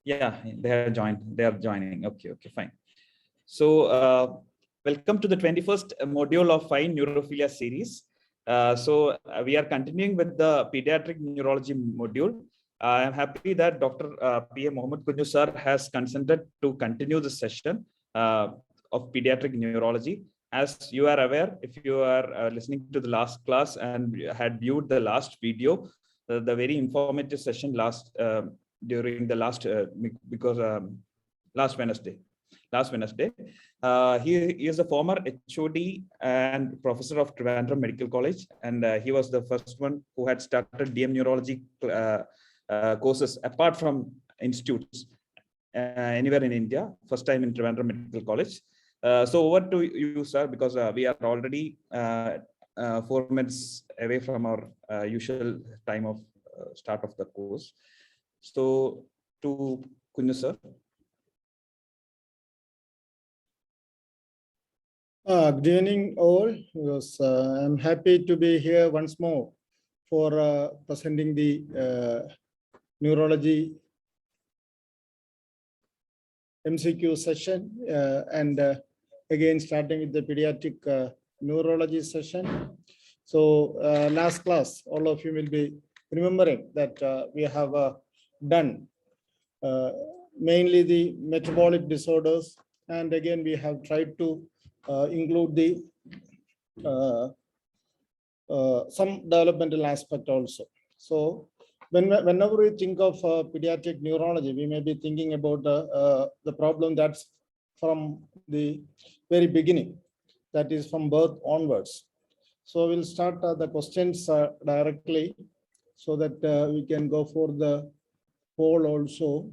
Yeah, they have joined. They are joining. Okay, fine. So, welcome to the 21st module of Fine Neurophilia series. We are continuing with the pediatric neurology module. I am happy that Dr. P.A. Mohammed Kunju sir has consented to continue the session of pediatric neurology. As you are aware, if you are listening to the last class and had viewed the last video, the very informative session during the last last Wednesday. He is a former HOD and professor of Trivandrum Medical College, and he was the first one who had started DM neurology courses apart from institutes anywhere in India. First time in Trivandrum Medical College. So over to you, sir, because we are already 4 minutes away from our usual time of start of the course. So to Kunju sir. Good evening all. Yes, I'm happy to be here once more for presenting the neurology MCQ session and again starting with the pediatric neurology session. So last class, all of you will be remembering that we have done mainly the metabolic disorders, and again we have tried to include the some developmental aspect also. So whenever we think of pediatric neurology, we may be thinking about the problem that's from the very beginning, that is from birth onwards. So we'll start the questions directly so that we can go for the poll also.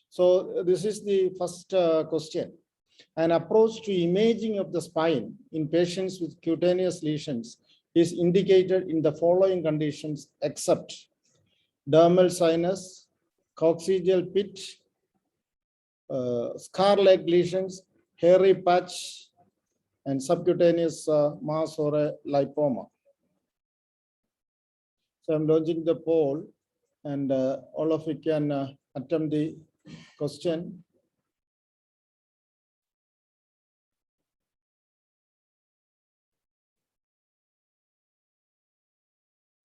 So this is the first question. An approach to imaging of the spine in patients with cutaneous lesions is indicated in the following conditions except dermal sinus, coccygeal pit, scar-like lesions, hairy patch, and subcutaneous mass or a lipoma. So I'm launching the poll, and all of you can attempt the question.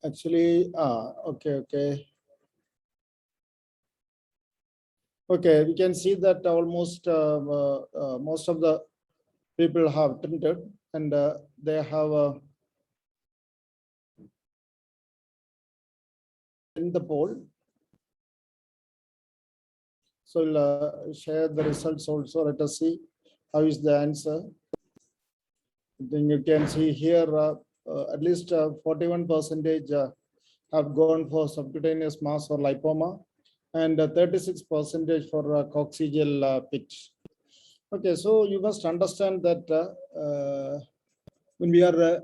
Actually, okay. Okay, we can see that almost most of the people have attempted, and they have in the poll. So we'll share the results also. Let us see how is the answer. Then you can see here at least 41% have gone for subcutaneous mass or lipoma, and 36% for coccygeal pit. Okay, so you must understand that when we are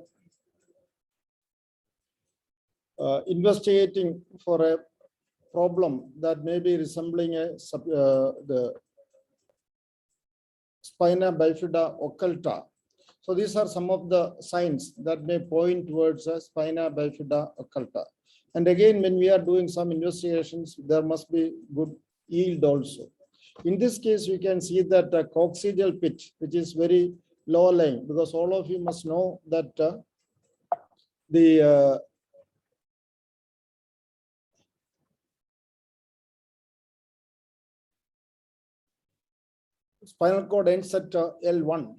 investigating for a problem that may be resembling the spina bifida occulta. So these are some of the signs that may point towards a spina bifida occulta. And again, when we are doing some investigations, there must be good yield also. In this case, we can see that the coccygeal pit, which is very low lying, because all of you must know that the spinal cord ends at L1.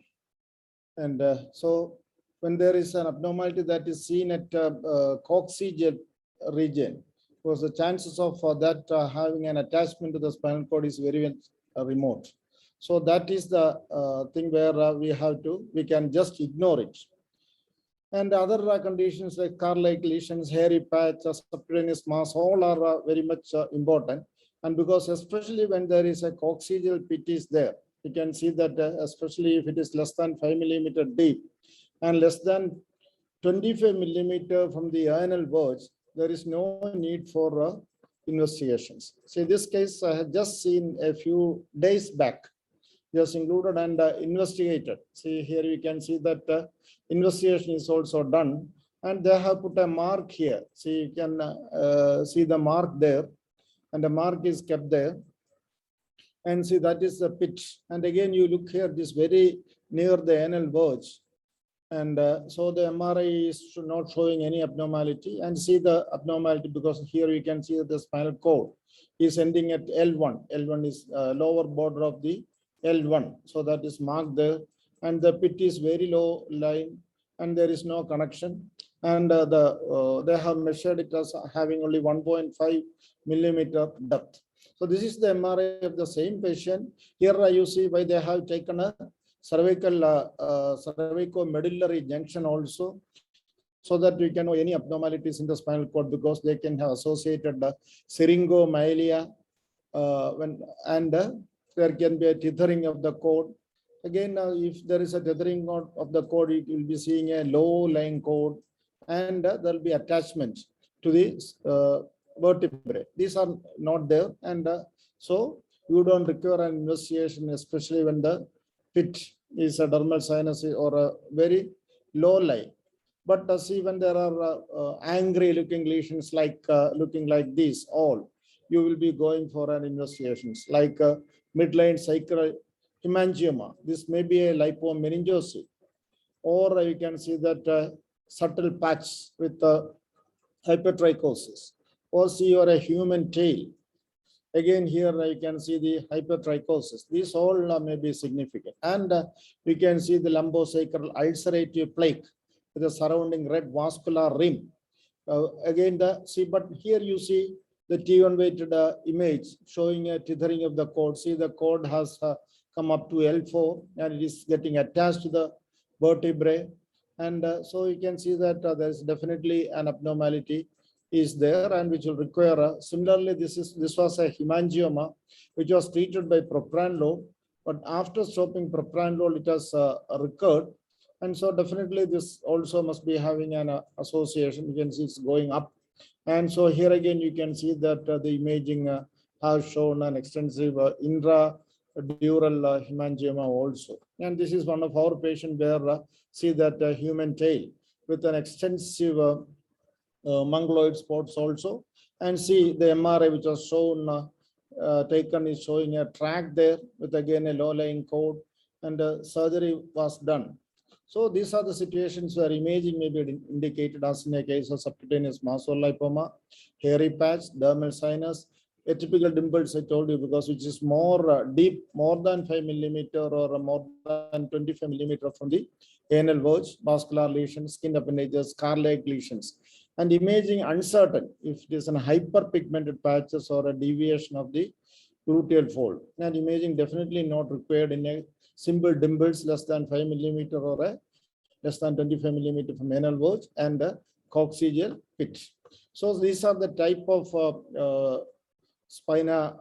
And so when there is an abnormality that is seen at coccygeal region, because the chances of that having an attachment to the spinal cord is very remote. So that is the thing where we can just ignore it. And other conditions like scar-like lesions, hairy patch, subcutaneous mass, all are very much important. And because especially when there is a coccygeal pit is there, you can see that especially if it is less than 5 millimeter deep and less than 25 millimeter from the anal verge, there is no need for investigations. So in this case, I have just seen a few days back, just included and investigated. See here, you can see that investigation is also done, and they have put a mark here. See, you can see the mark there. and a mark is kept there. And see, that is the pit. And again, you look here, this very near the anal verge. And so the MRI is not showing any abnormality, and see the abnormality because here you can see that the spinal cord is ending at L1. L1 is lower border of the L1. So that is marked there. And the pit is very low lying and there is no connection. And they have measured it as having only 1.5 millimeter depth. So this is the MRI of the same patient. Here you see why they have taken a cervical cervicomedullary junction also, so that we can know any abnormalities in the spinal cord, because they can have associated syringomyelia there can be a tethering of the cord. Again, if there is a tethering of the cord, you will be seeing a low lying cord, and there will be attachment to the vertebrae. These are not there, and so you don't require an investigation, especially when the pit is a dermal sinus or a very low lie. But see, when there are angry looking lesions like looking like this, all you will be going for an investigations like midline sacral hemangioma. This may be a lipomeningosis, or you can see that subtle patch with hypertrichosis, or see or a human tail. Again, here you can see the hypertrichosis. These all may be significant. And you can see the lumbosacral ulcerative plaque with the surrounding red vascular rim. Again, but here you see the T1 weighted image showing a tethering of the cord. See, the cord has come up to L4 and it is getting attached to the vertebrae. And so you can see that there is definitely an abnormality is there, and which will require similarly this was a hemangioma which was treated by propranolol, but after stopping propranolol it has recurred, and so definitely this also must be having an association. You can see it's going up, and so here again you can see that the imaging has shown an extensive intradural hemangioma also. And this is one of our patients where see that human tail with an extensive mongoloid spots also, and see the MRI which was shown taken is showing a track there with again a low lying cord, and surgery was done. So these are the situations where imaging may be indicated, as in a case of subcutaneous mastocytoma, hairy patch, dermal sinus, atypical dimples I told you, because which is more deep, more than 5 millimeter or more than 25 millimeter from the anal verge, vascular lesions, skin appendages, scar-like lesions. And imaging uncertain if it is an hyperpigmented patches or a deviation of the gluteal fold. And imaging definitely not required in a simple dimples less than 5 millimeter or a less than 25 millimeter from anal verge and a coccygeal pit. So these are the type of spina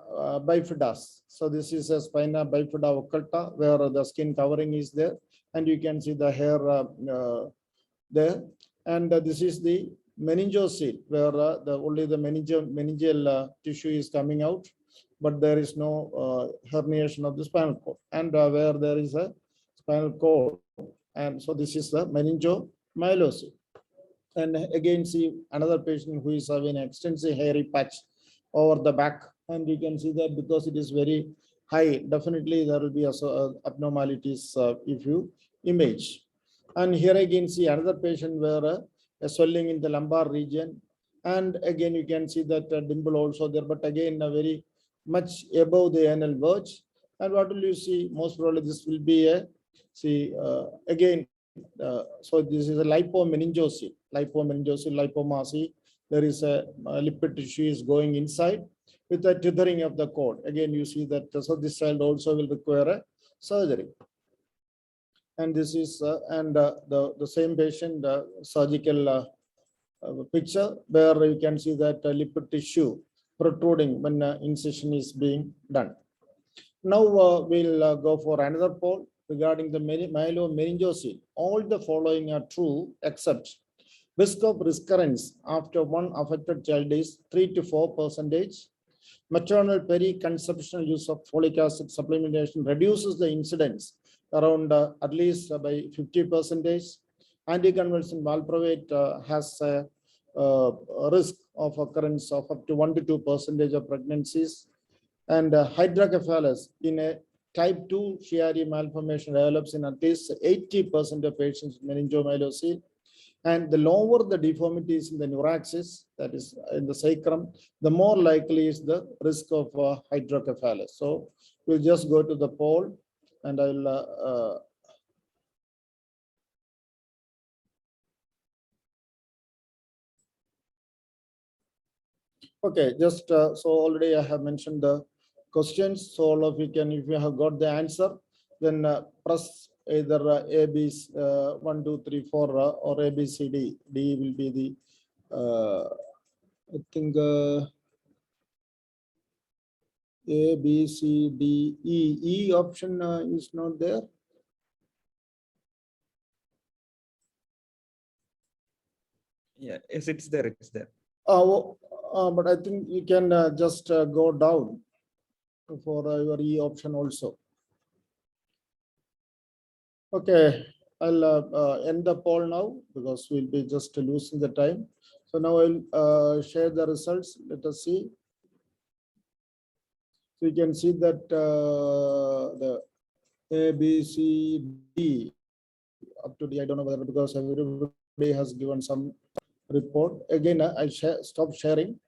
bifida. So this is a spina bifida occulta where the skin covering is there, and you can see the hair there. And this is the meningocele where only the meningeal tissue is coming out, but there is no herniation of the spinal cord, and where there is a spinal cord. And so this is the meningomyelocele. And again, see another patient who is having extensive hairy patch over the back, and you can see that because it is very high, definitely there will be also abnormalities if you image. And here again see another patient where a swelling in the lumbar region, and again you can see that dimple also there, but again very much above the anal verge. And what will you see? Most probably this will be a again. So this is a lipomeningocele, lipoma. See, there is a lipid tissue is going inside with a tethering of the cord. Again, you see that. So this child also will require a surgery. And this is the same patient surgical picture where you can see that lipid tissue protruding when incision is being done. Now we'll go for another poll regarding the myelomeningocele. All the following are true except risk of recurrence after one affected child is 3 to 4%. Maternal periconceptional use of folic acid supplementation reduces the incidence around at least by 50%. Anticonvulsant valproate has risk of occurrence of up to 1 to 2% of pregnancies. And hydrocephalus in a type 2 Chiari malformation develops in at least 80% of patients with meningomyelocele. And the lower the deformities in the neuraxis, that is in the sacrum, the more likely is the risk of hydrocephalus. So we'll just go to the poll, and I'll okay, just so already I have mentioned the questions. So all of you can, if you have got the answer, then press either A, B, 1, 2, 3, 4, or A, B, C, D. D will be the, I think, A, B, C, D, E. E option is not there. Yeah, yes, it's there. It's there. But I think you can just go down for your E option also. Okay, I'll end the poll now because we'll be just losing the time. So now I'll share the results. Let us see. So you can see that the A, B, C, D up to D. I don't know whether because everybody has given some report. Again, I stop sharing.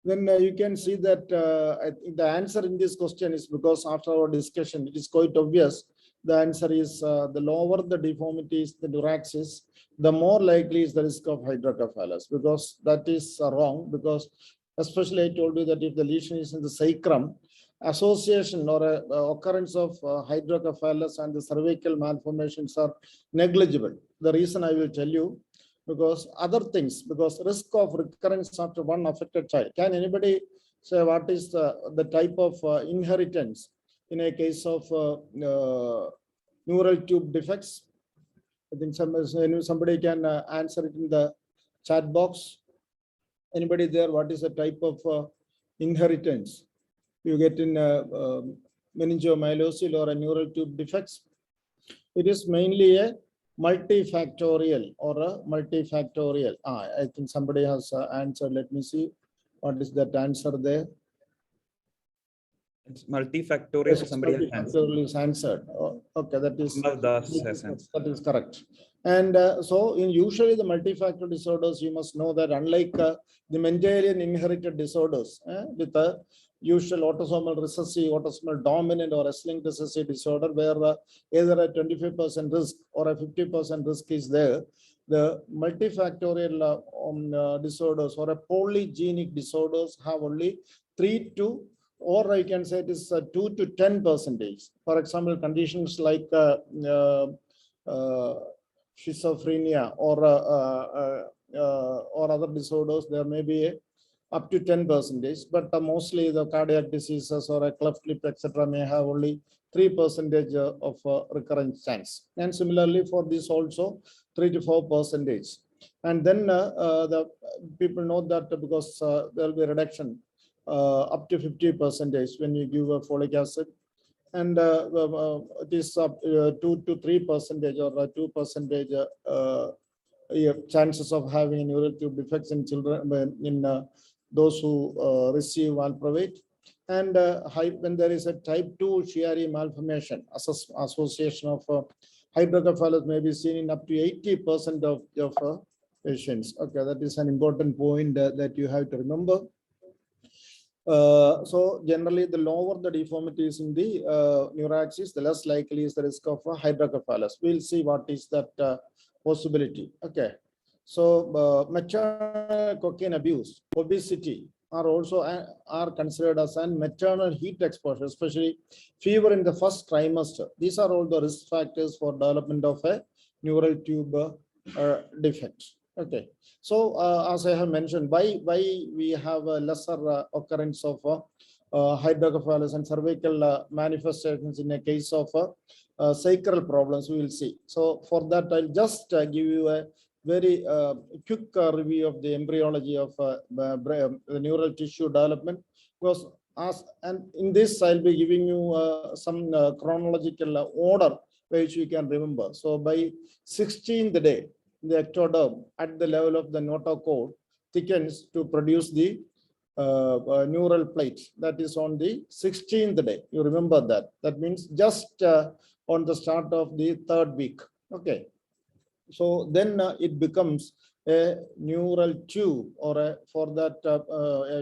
Then you can see that I think the answer in this question is because after our discussion, it is quite obvious. The answer is the lower the deformities, the neuraxis, the more likely is the risk of hydrocephalus, because that is wrong. Because especially I told you that if the lesion is in the sacrum, association or occurrence of hydrocephalus and the cervical malformations are negligible. The reason I will tell you, because other things, because risk of recurrence after one affected child. Can anybody say what is the type of inheritance in a case of neural tube defects? I think somebody can answer it in the chat box. Anybody there? What is the type of inheritance you get in meningomyelocele or a neural tube defects? It is mainly a multifactorial or a multifactorial. I think somebody has answered. Let me see. What is that answer there? It's multifactorial. Yes, Somebody multifactorial is answered. Oh, okay, that is that is correct. And so in usually the multifactorial disorders, you must know that unlike the Mendelian inherited disorders with the usual autosomal recessive, autosomal dominant or X-linked recessive disorder, where either a 25% risk or a 50% risk is there, the multifactorial disorders or a polygenic disorders have only 3 to, or I can say it is 2 to 10%. For example, conditions like schizophrenia or other disorders, there may be up to 10%, but mostly the cardiac diseases or a cleft lip, etc., may have only 3% of recurrence chance. And similarly for this also 3 to 4%. And then the people know that because there will be a reduction up to 50% when you give a folic acid, and it is up 2 to 3% or 2% chances of having neural tube defects in children in those who receive valproate. And when there is a type 2 Chiari malformation, association of hydrocephalus may be seen in up to 80% of patients. Okay, that is an important point that you have to remember. So generally, the lower the deformities in the neuraxis, the less likely is the risk of hydrocephalus. We'll see what is that possibility. Okay. So maternal cocaine abuse, obesity are also are considered as an maternal heat exposure, especially fever in the first trimester. These are all the risk factors for development of a neural tube defect. Okay. So as I have mentioned, why we have a lesser occurrence of hydrocephalus and cervical manifestations in a case of sacral problems, we will see. So for that, I'll just give you a very quick review of the embryology of the neural tissue development. Because and in this, I'll be giving you some chronological order which you can remember. So by 16th day, the ectoderm at the level of the notochord thickens to produce the neural plate. That is on the 16th day. You remember that. That means just on the start of the 3rd week. Okay. So then it becomes a neural tube, or for that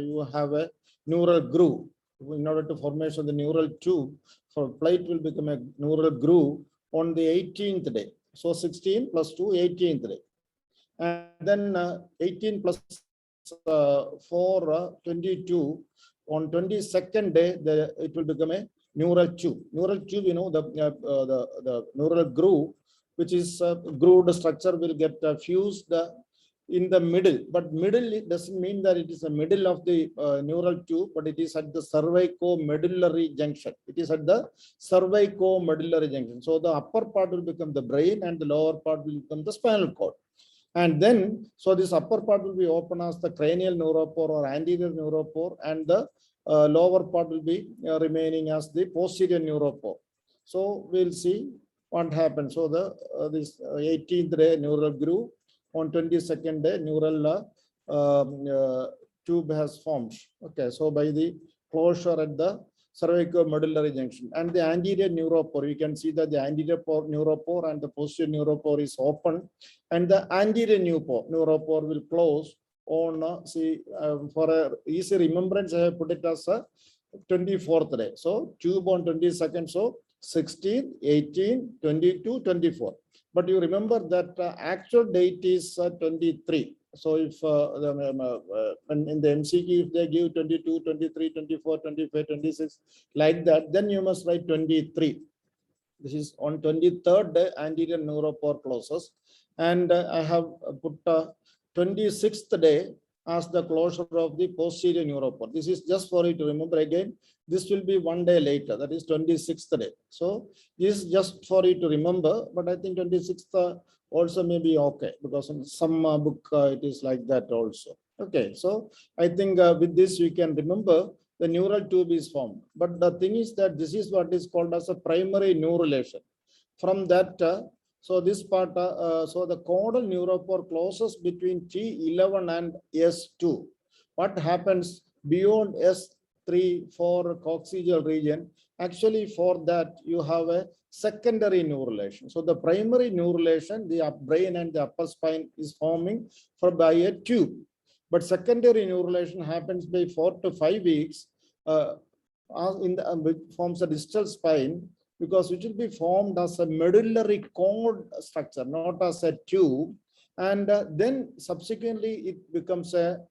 you have a neural groove. In order to formation the neural tube, for plate will become a neural groove on the 18th day. So 16 plus 2, 18th day. And then 18 plus 4, 22. On 22nd day, it will become a neural tube. Neural tube, you know, the neural groove, which is grooved structure, will get fused in the middle. But middle, it doesn't mean that it is the middle of the neural tube, but it is at the cervico-medullary junction. It is at the cervico-medullary junction. So the upper part will become the brain and the lower part will become the spinal cord. And then, so this upper part will be open as the cranial neuropore or anterior neuropore, and the lower part will be remaining as the posterior neuropore. So we'll see what happens. So the this 18th day neural groove, on 22nd day neural tube has formed. Okay, so by the closure at the cervicomedullary junction, and the anterior neuropore, you can see that the anterior neuropore and the posterior neuropore is open, and the anterior neuropore will close on for a easy remembrance, I have put it as a 24th day. So tube on 22nd, so 16, 18, 22, 24. But you remember that actual date is 23. So if in the MCQ, if they give 22, 23, 24, 25, 26, like that, then you must write 23. This is on 23rd day, anterior neuropore closes. And I have put 26th day as the closure of the posterior neuropore. This is just for you to remember again. This will be 1 day later, that is 26th day. So this is just for you to remember, but I think 26th also may be okay, because in some book it is like that also. Okay, so I think with this we can remember the neural tube is formed. But the thing is that this is what is called as a primary neurulation. From that, so this part, so the caudal neuropore closes between T11 and S2. What happens beyond S3 for coccygeal region? Actually, for that you have a secondary neurulation. So the primary neurulation, the brain and the upper spine is forming by a tube. But secondary neurulation happens by 4 to 5 weeks forms a distal spine, because it will be formed as a medullary cord structure, not as a tube. And then subsequently it becomes a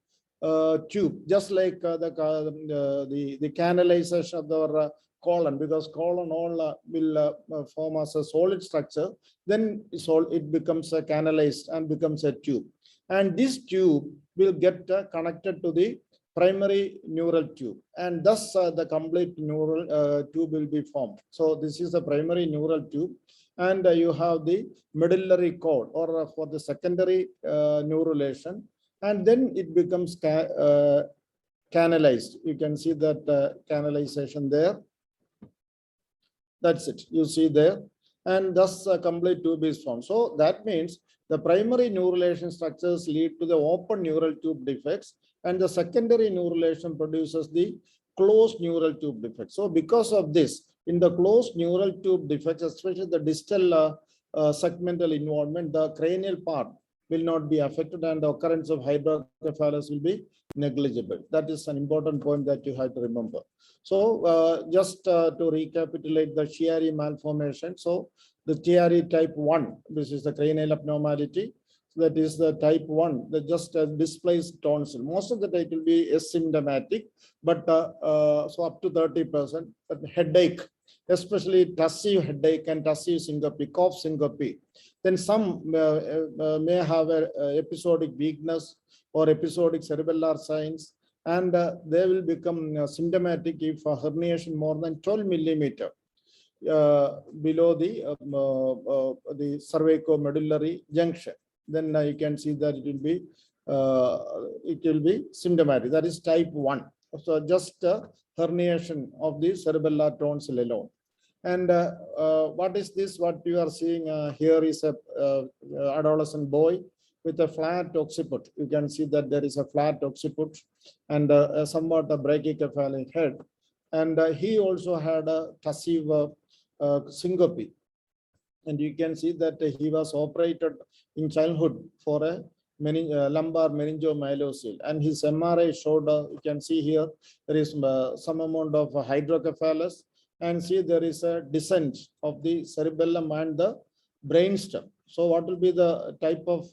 tube, just like the canalization of the colon, because colon all will form as a solid structure. Then it becomes a canalized and becomes a tube. And this tube will get connected to the primary neural tube, and thus the complete neural tube will be formed. So this is the primary neural tube, and you have the medullary cord, or for the secondary neurulation, and then it becomes canalized. You can see that canalization there. That's it, you see there, and thus a complete tube is formed. So that means the primary neurulation structures lead to the open neural tube defects, and the secondary neurulation produces the closed neural tube defect. So because of this, in the closed neural tube defects, especially the distal segmental involvement, the cranial part will not be affected, and the occurrence of hydrocephalus will be negligible. That is an important point that you have to remember. So just to recapitulate the Chiari malformation. So the Chiari type 1, this is the cranial abnormality. That is the type 1, that just displaced tonsil. Most of the time it will be asymptomatic, but so up to 30%. But headache, especially tussive headache and tussive syncope, cough syncope. Then some may have a episodic weakness or episodic cerebellar signs, and they will become symptomatic if herniation more than 12 millimeter below the cervicomedullary junction. Then you can see that it will be symptomatic. That is type 1. So just herniation of the cerebellar tonsil alone. And what is this? What you are seeing here is a adolescent boy with a flat occiput. You can see that there is a flat occiput and somewhat a brachycephalic head. And he also had a tussive syncope. And you can see that he was operated in childhood for a lumbar meningomyelocele, and his MRI showed, you can see here, there is some amount of hydrocephalus, and see there is a descent of the cerebellum and the brainstem. So what will be the type of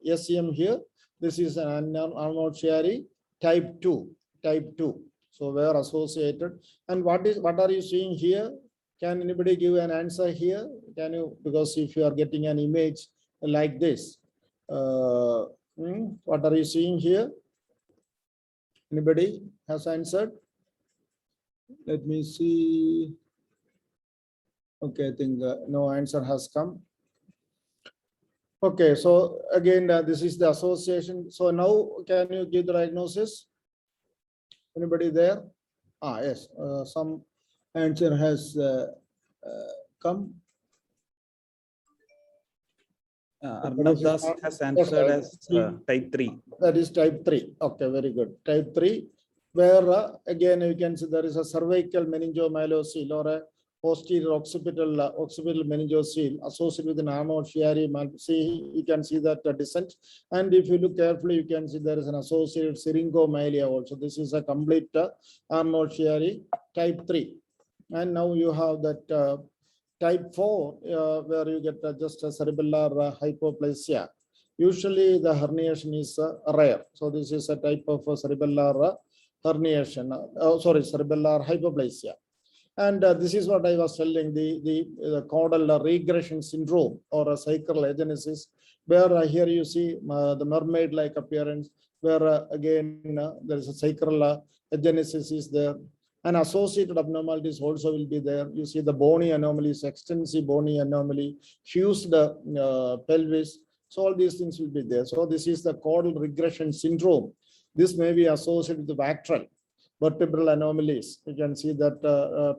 SCM here? This is an Arnold Chiari type 2, type 2. So where associated. And what are you seeing here? Can anybody give an answer here? Can you, because if you are getting an image like this, what are you seeing here? Anybody has answered? Let me see. Okay, I think no answer has come. Okay, so again, this is the association. So now can you give the diagnosis? Anybody there? Yes, some answer has come. Arnav Das has answered as type 3. That is type 3. Okay, very good. Type 3, where again you can see there is a cervical meningomyelocele or a posterior occipital meningocele associated with an Arnold Chiari. See, you can see that descent. And if you look carefully, you can see there is an associated syringomyelia also. This is a complete Arnold Chiari type 3. And now you have that type 4, where you get just a cerebellar hypoplasia. Usually the herniation is rare. So this is a type of cerebellar herniation, cerebellar hypoplasia. And this is what I was telling, the caudal regression syndrome or a sacral agenesis, where here you see the mermaid-like appearance, where again there is a sacral agenesis is there. And associated abnormalities also will be there. You see the bony anomalies, extensive bony anomaly, fused pelvis. So all these things will be there. So this is the caudal regression syndrome. This may be associated with the vertebral anomalies. You can see that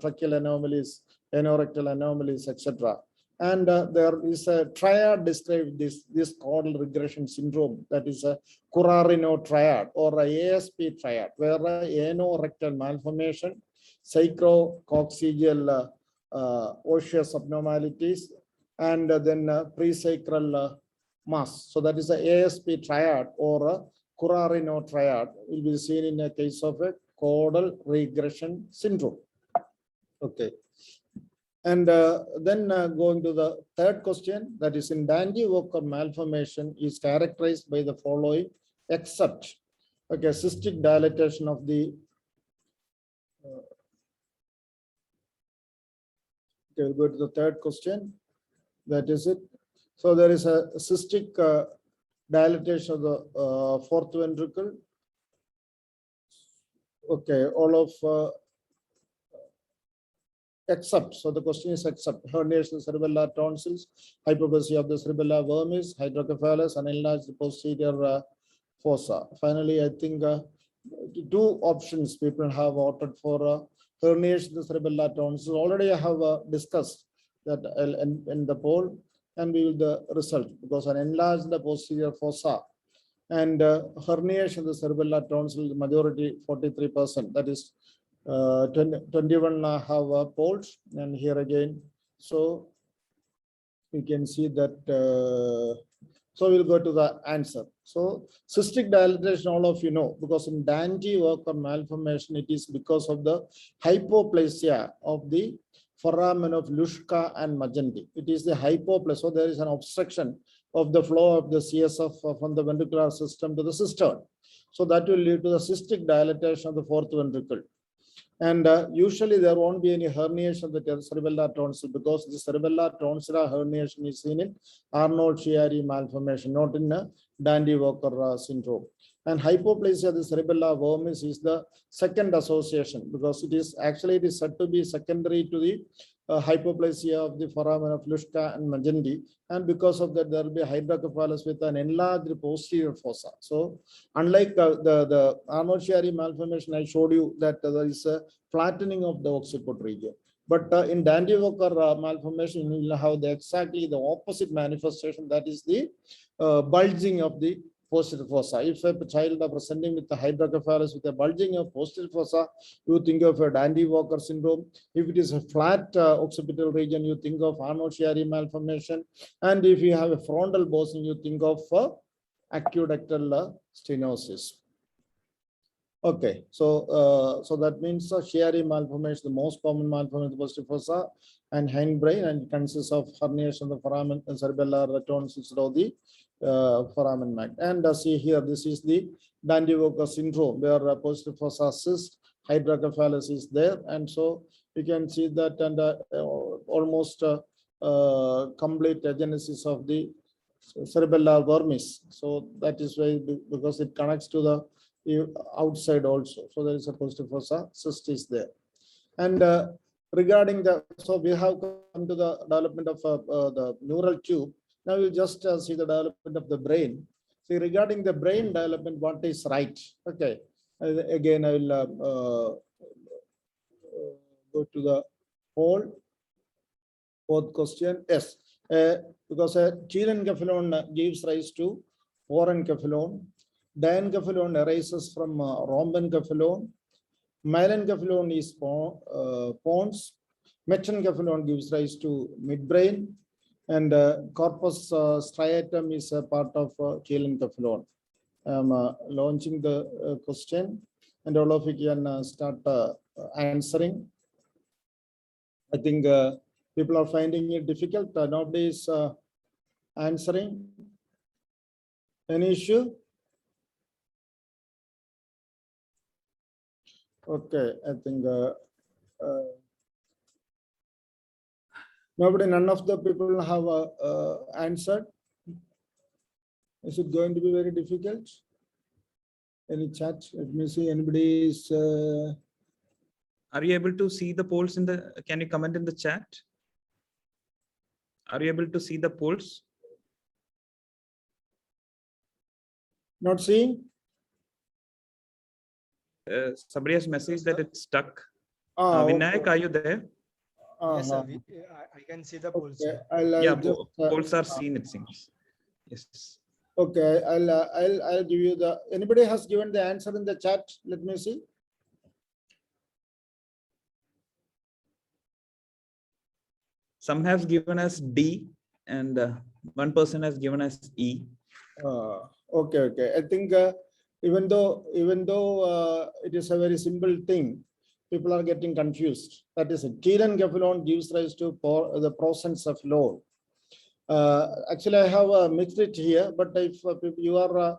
tracheal anomalies, anorectal anomalies, etc. And there is a triad described this caudal regression syndrome, that is a Currarino triad or a ASP triad, where anorectal malformation, sacrococcygeal osseous abnormalities, and then presacral mass. So that is a ASP triad or a Currarino triad will be seen in a case of a caudal regression syndrome. Okay. And then going to the third question, that is in Dandy-Walker malformation is characterized by the following, except, okay, cystic dilatation of the, okay, we'll go to the third question, that is it. So there is a cystic dilatation of the fourth ventricle. Okay, all of except, so the question is except herniation of cerebellar tonsils, hypoplasia of the cerebellar vermis, hydrocephalus, and enlarged posterior fossa. Finally, I think two options people have voted for herniation of the cerebellar tonsils. Already I have discussed that in the poll, and we will the result, because an enlarged posterior fossa and herniation of the cerebellar tonsil, majority 43%, that is 21 have polls, and here again, so you can see that, so we'll go to the answer. So cystic dilatation, all of you know, because in Dandy-Walker malformation, it is because of the hypoplasia of the foramen of Luschka and Magendie. It is the hypoplasia, so there is an obstruction of the flow of the CSF from the ventricular system to the cistern. So that will lead to the cystic dilatation of the fourth ventricle. And usually there won't be any herniation of the cerebellar tonsil, because the cerebellar tonsillar herniation is seen in Arnold Chiari malformation, not in Dandy-Walker syndrome. And hypoplasia of the cerebellar vermis is the second association, because it is said to be secondary to the hypoplasia of the foramen of Luschka and Magendie, and because of that there will be hydrocephalus with an enlarged posterior fossa. So unlike the Arnold Chiari malformation, I showed you that there is a flattening of the occiput region. But in Dandy-Walker malformation, you will have exactly the opposite manifestation. That is the bulging of the posterior fossa. If a child are presenting with the hydrocephalus with a bulging of posterior fossa, you think of a Dandy-Walker syndrome. If it is a flat occipital region, you think of Arnold-Chiari malformation. And if you have a frontal boson, you think of aqueductal stenosis. Okay, so that means Chiari malformation, the most common malformation of the posterior fossa and hindbrain, and consists of herniation of the foramen and cerebellar tonsils of the foramen magnum. And see here, this is the Dandy-Walker syndrome, where posterior fossa cyst, hydrocephalus is there, and so you can see that, and almost complete agenesis of the cerebellar vermis. So that is why, because it connects to the outside also. So there is a posterior fossa cyst is there. And regarding the, so we have come to the development of the neural tube. Now we'll just see the development of the brain. See, regarding the brain development, what is right? Okay. Again, I will go to the fourth question. Yes, because telencephalon gives rise to porencephalon. Diencephalon arises from rhombencephalon. Myelencephalon is pons. Metencephalon gives rise to midbrain. And corpus striatum is a part of telencephalon. I'm launching the question, and all of you can start answering. I think people are finding it difficult. Nobody is answering. Any issue? Okay, I think none of the people have answered. Is it going to be very difficult? Any chat? Let me see. Anybody is. Are you able to see the polls in the? Can you comment in the chat? Are you able to see the polls? Not seeing? Somebody has messaged that it's stuck. Okay. Vinayak, are you there? Yes, sir. I can see the polls. Okay. Yeah, polls are seen, it seems. Yes. Okay, I'll give you the. Anybody has given the answer in the chat? Let me see. Some have given us D, and one person has given us E. Okay. I think even though it is a very simple thing, people are getting confused. That is it. Telencephalon gives rise to the prosencephalon. Actually, I have mixed it here, but if you are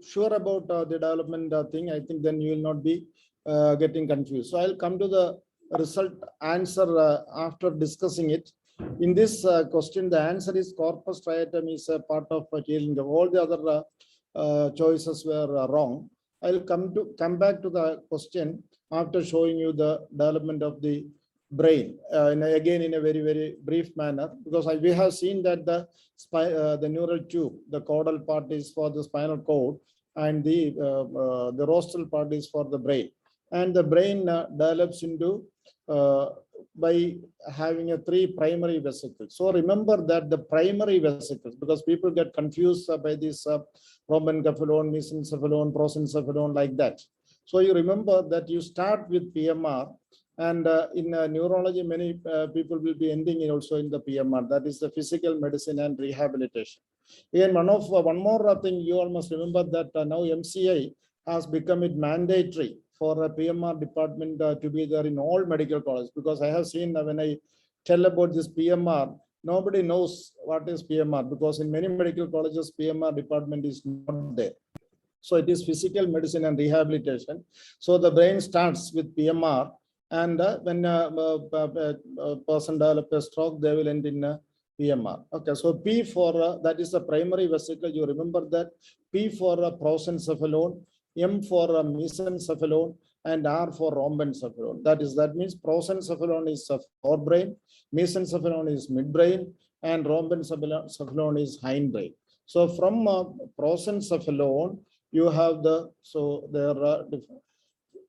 sure about the development thing, I think then you will not be getting confused. So I'll come to the result answer after discussing it. In this question, the answer is corpus striatum is a part of telencephalon. All the other choices were wrong. I'll come back to the question after showing you the development of the brain, again in a very, very brief manner, because we have seen that the neural tube, the caudal part is for the spinal cord, and the rostral part is for the brain. And the brain develops into by having 3 primary vesicles. So remember that the primary vesicles, because people get confused by this rhombencephalon, mesencephalon, prosencephalon, like that. So you remember that you start with PMR, and in neurology, many people will be ending in also in the PMR. That is the physical medicine and rehabilitation. And one more thing you all must remember, that now MCI has become it mandatory for a PMR department to be there in all medical colleges, because I have seen when I tell about this PMR, nobody knows what is PMR, because in many medical colleges, PMR department is not there. So it is physical medicine and rehabilitation. So the brain starts with PMR, and when a person develops a stroke, they will end in PMR. Okay, so P for that is the primary vesicle. You remember that. P for prosencephalon, M for mesencephalon, and R for rhombencephalon. That means prosencephalon is forebrain, mesencephalon is midbrain, and rhombencephalon is hindbrain. So from prosencephalon, you have the, so there are different.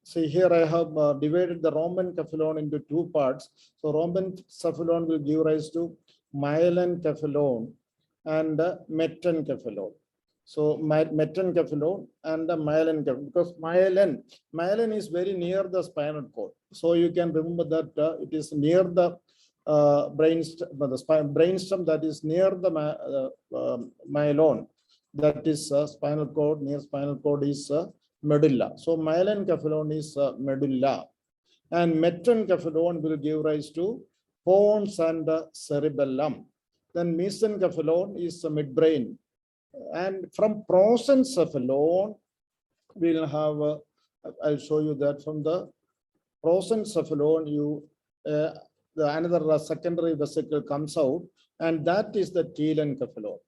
see here I have divided the rhombencephalon into two parts. So rhombencephalon will give rise to myelencephalon and metencephalon. So metencephalon and the myelencephalon, because myelin is very near the spinal cord. So you can remember that it is near the brainstem that is near the myelon. That is spinal cord. Near spinal cord is medulla. So myelencephalon is medulla, and metencephalon will give rise to pons and cerebellum. Then mesencephalon is midbrain, and from prosencephalon we'll have. I'll show you that from the prosencephalon another secondary vesicle comes out, and that is the telencephalon.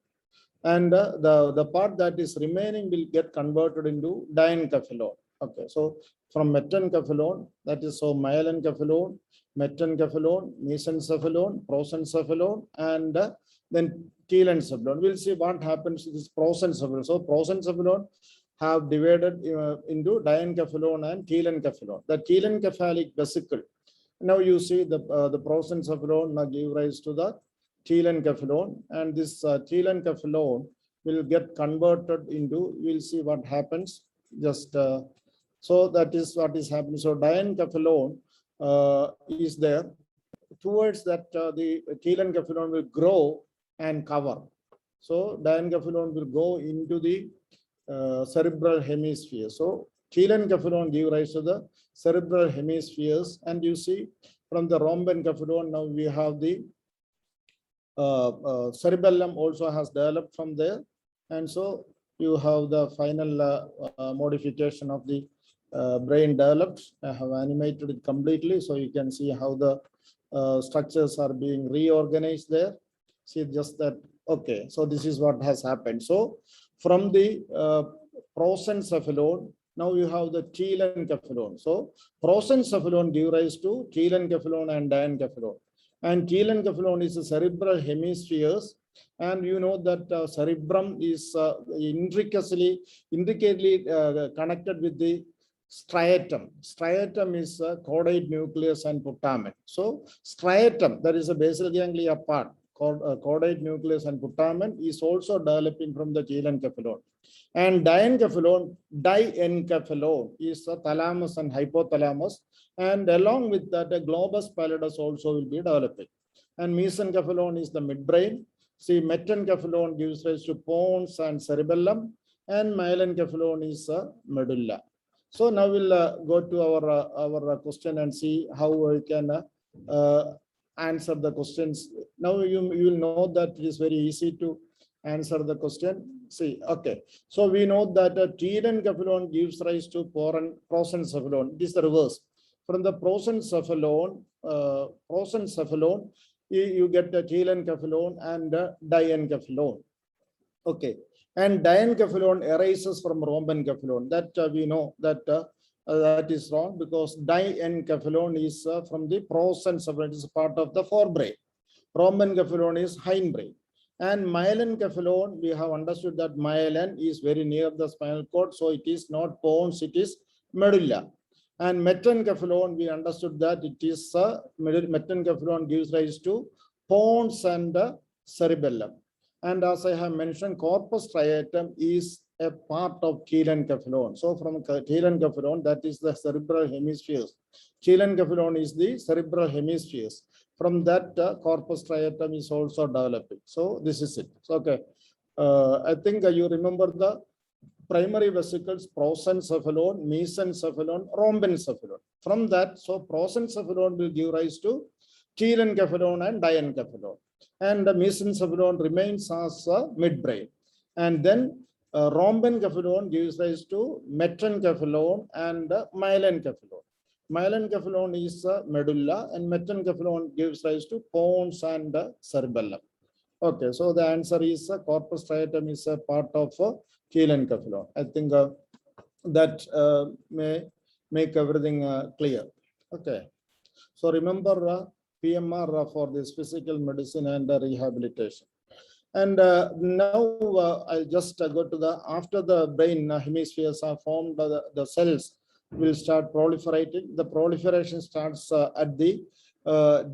And the part that is remaining will get converted into diencephalon. Okay, so from metencephalon, that is so myelencephalon, metencephalon, mesencephalon, prosencephalon, and then telencephalon. We'll see what happens to this prosencephalon. So prosencephalon have divided into diencephalon and telencephalon. The telencephalic vesicle. Now you see the prosencephalon now give rise to the telencephalon, and this telencephalon will get converted into, we'll see what happens. Just so that is what is happening. So diencephalon is there. Towards that, the telencephalon will grow and cover. So diencephalon will go into the cerebral hemisphere. So telencephalon give rise to the cerebral hemispheres, and you see from the rhombencephalon now we have the cerebellum also has developed from there, and so you have the final modification of the brain developed. I have animated it completely, so you can see how the structures are being reorganized there. See just that. Okay, so this is what has happened. So from the prosencephalon, now you have the telencephalon. So prosencephalon give rise to telencephalon and diencephalon. And telencephalon is the cerebral hemispheres, and you know that cerebrum is intricately connected with the striatum. Striatum is caudate nucleus and putamen. So striatum, that is a basal ganglia part, called caudate nucleus and putamen, is also developing from the telencephalon. And diencephalon is the thalamus and hypothalamus, and along with that, a globus pallidus also will be developing. And mesencephalon is the midbrain. See, metencephalon gives rise to pons and cerebellum, and myelencephalon is medulla. So now we'll go to our question and see how we can answer the questions. Now you will know that it is very easy to answer the question. See, okay. So we know that telencephalon gives rise to prosencephalon. It is the reverse. From the prosencephalon, you get the telencephalon and diencephalon. Okay. And diencephalon arises from rhombencephalon. That we know that that is wrong, because diencephalon is from the prosencephalon. It is part of the forebrain. Rhombencephalon is hindbrain. And myelencephalon, we have understood that myelin is very near the spinal cord, so it is not pons, it is medulla. And metencephalon, we understood that it is metencephalon gives rise to pons and cerebellum. And as I have mentioned, corpus striatum is a part of telencephalon. So from telencephalon, that is the cerebral hemispheres. Telencephalon is the cerebral hemispheres. From that, corpus striatum is also developing. So this is it. So, okay. I think you remember the primary vesicles: prosencephalon, mesencephalon, rhombencephalon. From that, so prosencephalon will give rise to telencephalon and diencephalon. And the mesencephalon remains as midbrain. And then rhombencephalon gives rise to metencephalon and myelencephalon. Myelencephalon is medulla, and metencephalon gives rise to pons and cerebellum. Okay, so the answer is corpus striatum is a part of telencephalon. I think that may make everything clear. Okay, so remember PMR for this physical medicine and rehabilitation. And now I'll just go to the, after the brain hemispheres are formed, the cells will start proliferating. The proliferation starts at the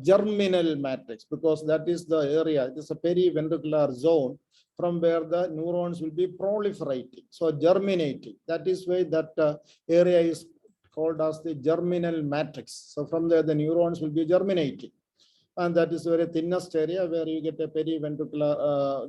germinal matrix, because that is the area, it is a periventricular zone from where the neurons will be proliferating, so germinating. That is why that area is called as the germinal matrix. So from there the neurons will be germinating, and that is very thinnest area where you get a periventricular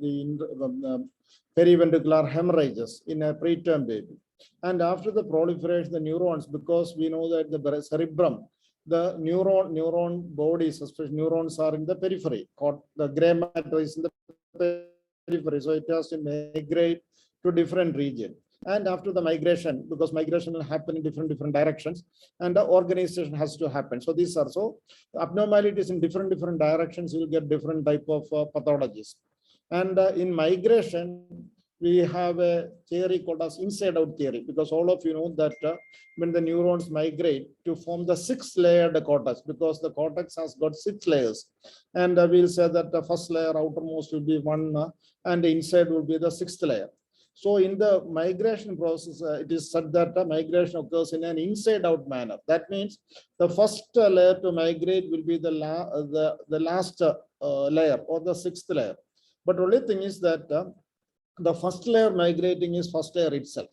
periventricular hemorrhages in a preterm baby. And after the proliferation, the neurons, because we know that the cerebrum, the neuron bodies, especially neurons, are in the periphery. The gray matter is in the periphery, so it has to migrate to different region. And after the migration, because migration will happen in different directions, and the organization has to happen. So these are abnormalities in different directions. You will get different type of pathologies. And in migration, we have a theory called as inside-out theory, because all of you know that when the neurons migrate to form the 6-layered cortex, because the cortex has got 6 layers, and we'll say that the first layer, outermost, will be 1, and the inside will be the 6th layer. So in the migration process, it is said that the migration occurs in an inside-out manner. That means the first layer to migrate will be the last layer, or the 6th layer. But only thing is that the first layer migrating is first layer itself.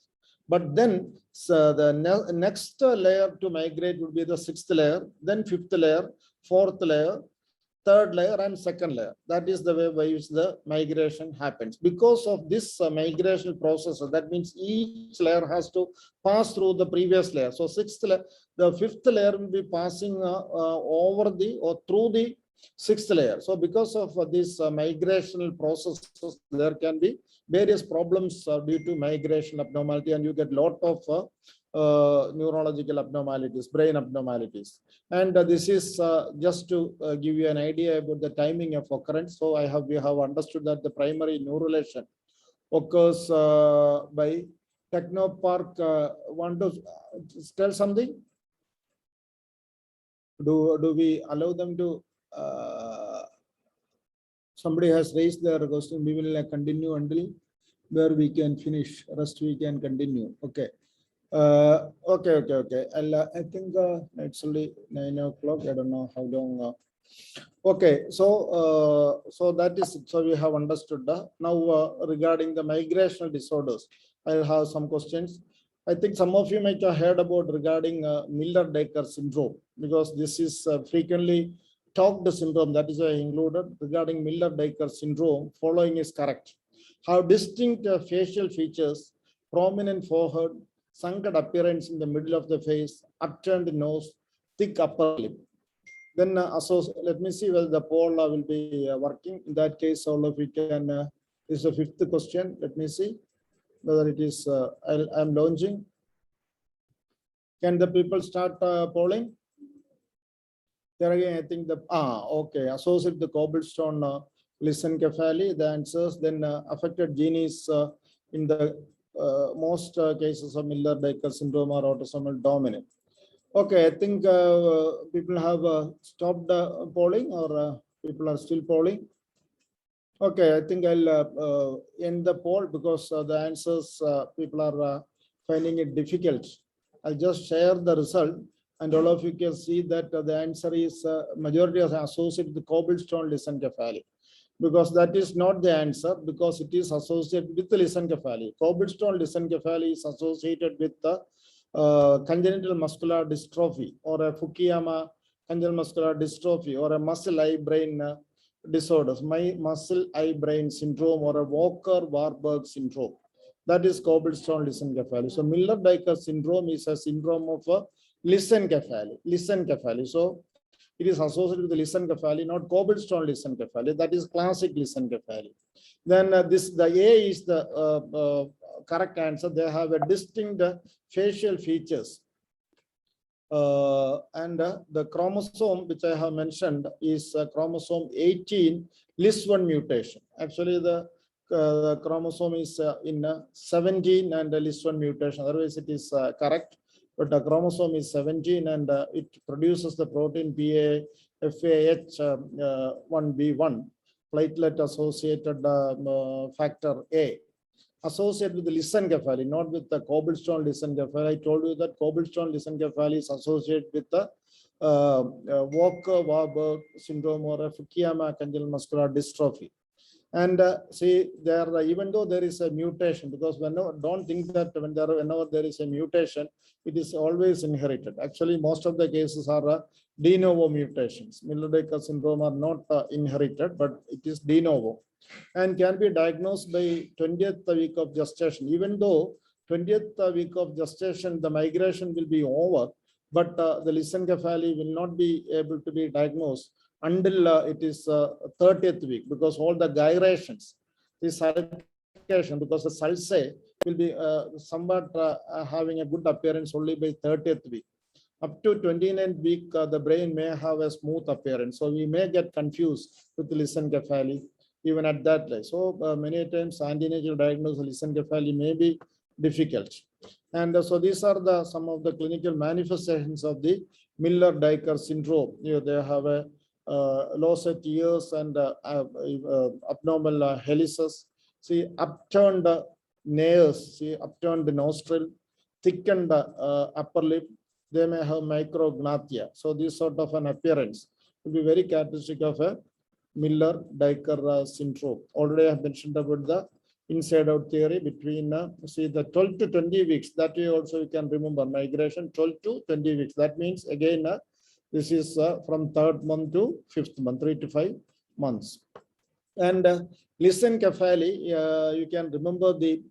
But then the next layer to migrate will be the 6th layer, then 5th layer, 4th layer, 3rd layer, and 2nd layer. That is the way by which the migration happens. Because of this migration process, that means each layer has to pass through the previous layer. So 6th layer, the 5th layer will be passing over the or through the 6th layer. So because of this migrational processes, there can be various problems due to migration abnormality, and you get lot of neurological abnormalities, brain abnormalities. And this is just to give you an idea about the timing of occurrence. So we have understood that the primary neurulation occurs by Technopark. Want to tell something? Do we allow them to? Somebody has raised their question. We will continue until where we can finish. Rest we can continue. Okay. Okay. I think it's only 9 o'clock. I don't know how long. Okay, so that is it. So we have understood. Now regarding the migrational disorders, I'll have some questions. I think some of you might have heard about regarding Miller-Dieker syndrome, because this is frequently talked syndrome. That is why I included. Regarding Miller-Dieker syndrome, following is correct. Have distinct facial features, prominent forehead, sunken appearance in the middle of the face, upturned nose, thick upper lip. Then let me see whether the poll will be working. In that case, all of you can. This is the 5th question. Let me see whether it is. I'm launching. Can the people start polling? There again, I think okay. Associate the cobblestone lissencephaly. The answers. Then affected gene is in the most cases of Miller-Dieker syndrome are autosomal dominant. Okay, I think people have stopped polling, or people are still polling. Okay, I think I'll end the poll, because the answers people are finding it difficult. I'll just share the result, and all of you can see that the answer is majority is associated with the cobblestone lissencephaly, because that is not the answer, because it is associated with the lissencephaly. Cobblestone lissencephaly is associated with the congenital muscular dystrophy, or a Fukuyama congenital muscular dystrophy, or a muscle eye brain disorders, muscle eye brain syndrome, or a Walker-Warburg syndrome. That is cobblestone lissencephaly. So Miller-Dieker syndrome is a syndrome of lissencephaly. So it is associated with the lissencephaly, not cobblestone lissencephaly. That is classic lissencephaly. Then the A is the correct answer. They have a distinct facial features. And the chromosome, which I have mentioned, is chromosome 18, LIS1 mutation. Actually, the chromosome is in 17 and LIS1 mutation. Otherwise, it is correct. But the chromosome is 17, and it produces the protein FAH1B1, platelet associated factor A. associated with the lissencephaly, not with the cobblestone lissencephaly. I told you that cobblestone lissencephaly is associated with the Walker-Warburg syndrome or a Fukuyama congenital muscular dystrophy. And see, there even though there is a mutation, because don't think that whenever there is a mutation, it is always inherited. Actually, most of the cases are de novo mutations. Miller-Dieker syndrome are not inherited, but it is de novo, and can be diagnosed by 20th week of gestation. Even though 20th week of gestation, the migration will be over, but the lissencephaly will not be able to be diagnosed until it is 30th week, because all the gyrations, this sulcation, because the sulci will be somewhat having a good appearance only by 30th week. Up to 29th week, the brain may have a smooth appearance. So we may get confused with lissencephaly even at that level. So many times antenatal diagnosis of lissencephaly may be difficult. And so these are some of the clinical manifestations of the Miller-Dieker syndrome. They have a loss at ears and abnormal helices. See, upturned nares, see, upturned nostril, thickened upper lip. They may have micrognathia. So this sort of an appearance will be very characteristic of a Miller-Dieker syndrome. Already I have mentioned about the inside-out theory between see the 12 to 20 weeks. That way also you can remember migration 12 to 20 weeks. That means again this is from 3rd month to 5th month, 3 to 5 months. And lissencephaly, you can remember the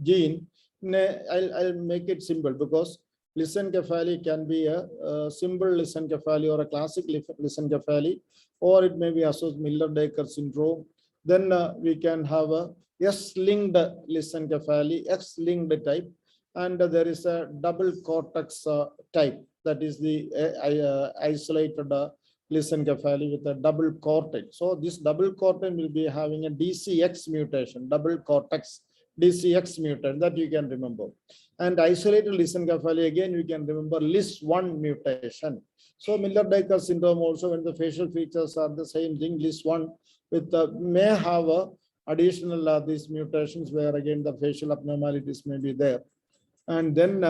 gene. I'll make it simple, because lissencephaly can be a simple lissencephaly or a classic lissencephaly, or it may be associated with Miller-Dieker syndrome. Then we can have a X-linked lissencephaly, X-linked type, and there is a double cortex type. That is the isolated lissencephaly with a double cortex. So this double cortex will be having a DCX mutation, double cortex DCX mutation, that you can remember. And isolated lissencephaly, again, you can remember LIS1 mutation. So Miller-Dieker syndrome also, when the facial features are the same thing, LIS1 with may have additional these mutations where again the facial abnormalities may be there. And then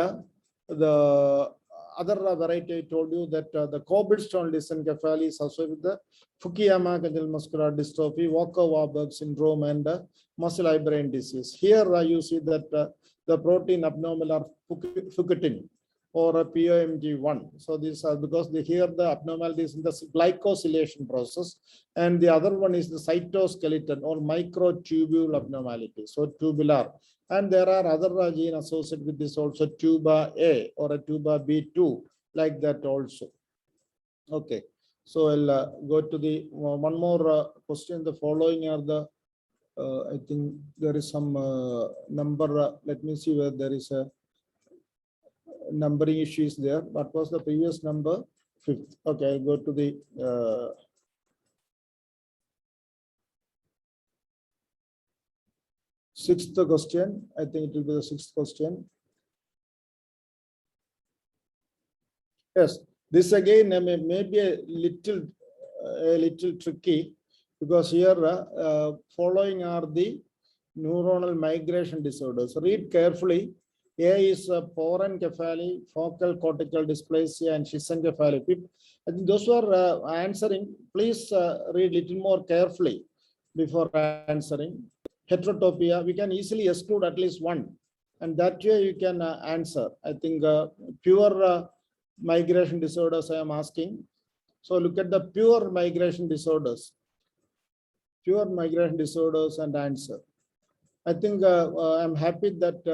the other variety I told you that the cobblestone lissencephaly is associated with the Fukuyama congenital muscular dystrophy, Walker-Warburg syndrome, and muscle eye brain disease. Here you see that the protein abnormal are fukutin or a POMG1. So these are because here the abnormalities in the glycosylation process, and the other one is the cytoskeleton or microtubule abnormality. So tubular. And there are other genes associated with this also, tuba A or a tuba B2, like that also. Okay, so I'll go to the one more question. The following are the, I think there is some number. Let me see where there is a numbering issues there. What was the previous number? 5th. Okay, I'll go to the sixth question. I think it will be the 6th question. Yes, this again may be a little tricky, because here following are the neuronal migration disorders. Read carefully. A is porencephaly, focal cortical dysplasia, and schissencephaly. I think those who are answering, please read little more carefully before answering. Heterotopia, we can easily exclude at least one, and that way you can answer. I think pure migration disorders I am asking. So look at the pure migration disorders and answer. I think I'm happy that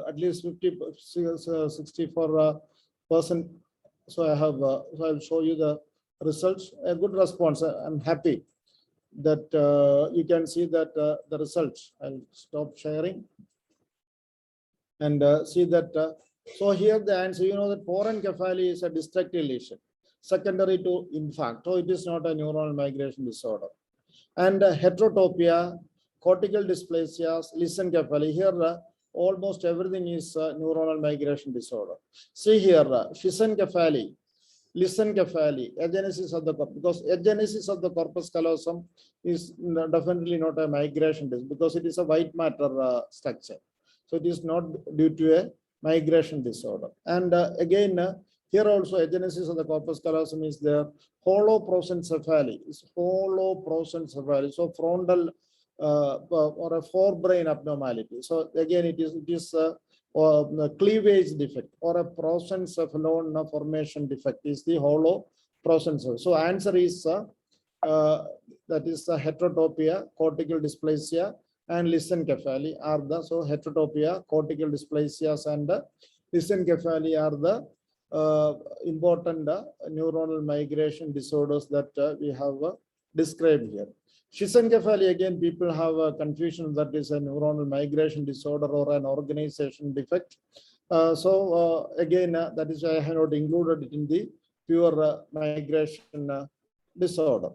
at least 64%. So I have, so I'll show you the results. A good response. I'm happy that you can see that the results. I'll stop sharing and see that. So here the answer, you know that porencephaly is a destructive lesion secondary to infarct. So it is not a neuronal migration disorder. And heterotopia, cortical dysplasias, lissencephaly, here almost everything is neuronal migration disorder. See here, schissencephaly, lissencephaly, agenesis of the corpus, because agenesis of the corpus callosum is definitely not a migration disk because it is a white matter structure. So it is not due to a migration disorder. And again, here also agenesis of the corpus callosum is there. Holoprosencephaly is holoprosencephaly. So frontal or a forebrain abnormality. So again, it is or cleavage defect or a prosencephalon formation defect is the holoprosencephaly. So answer is that is the heterotopia, cortical dysplasia, and lissencephaly are the, so heterotopia, cortical dysplasias, and lissencephaly are the important neuronal migration disorders that we have described here. Schissencephaly, again, people have a confusion that is a neuronal migration disorder or an organization defect. Again, that is why I have not included it in the pure migration disorder.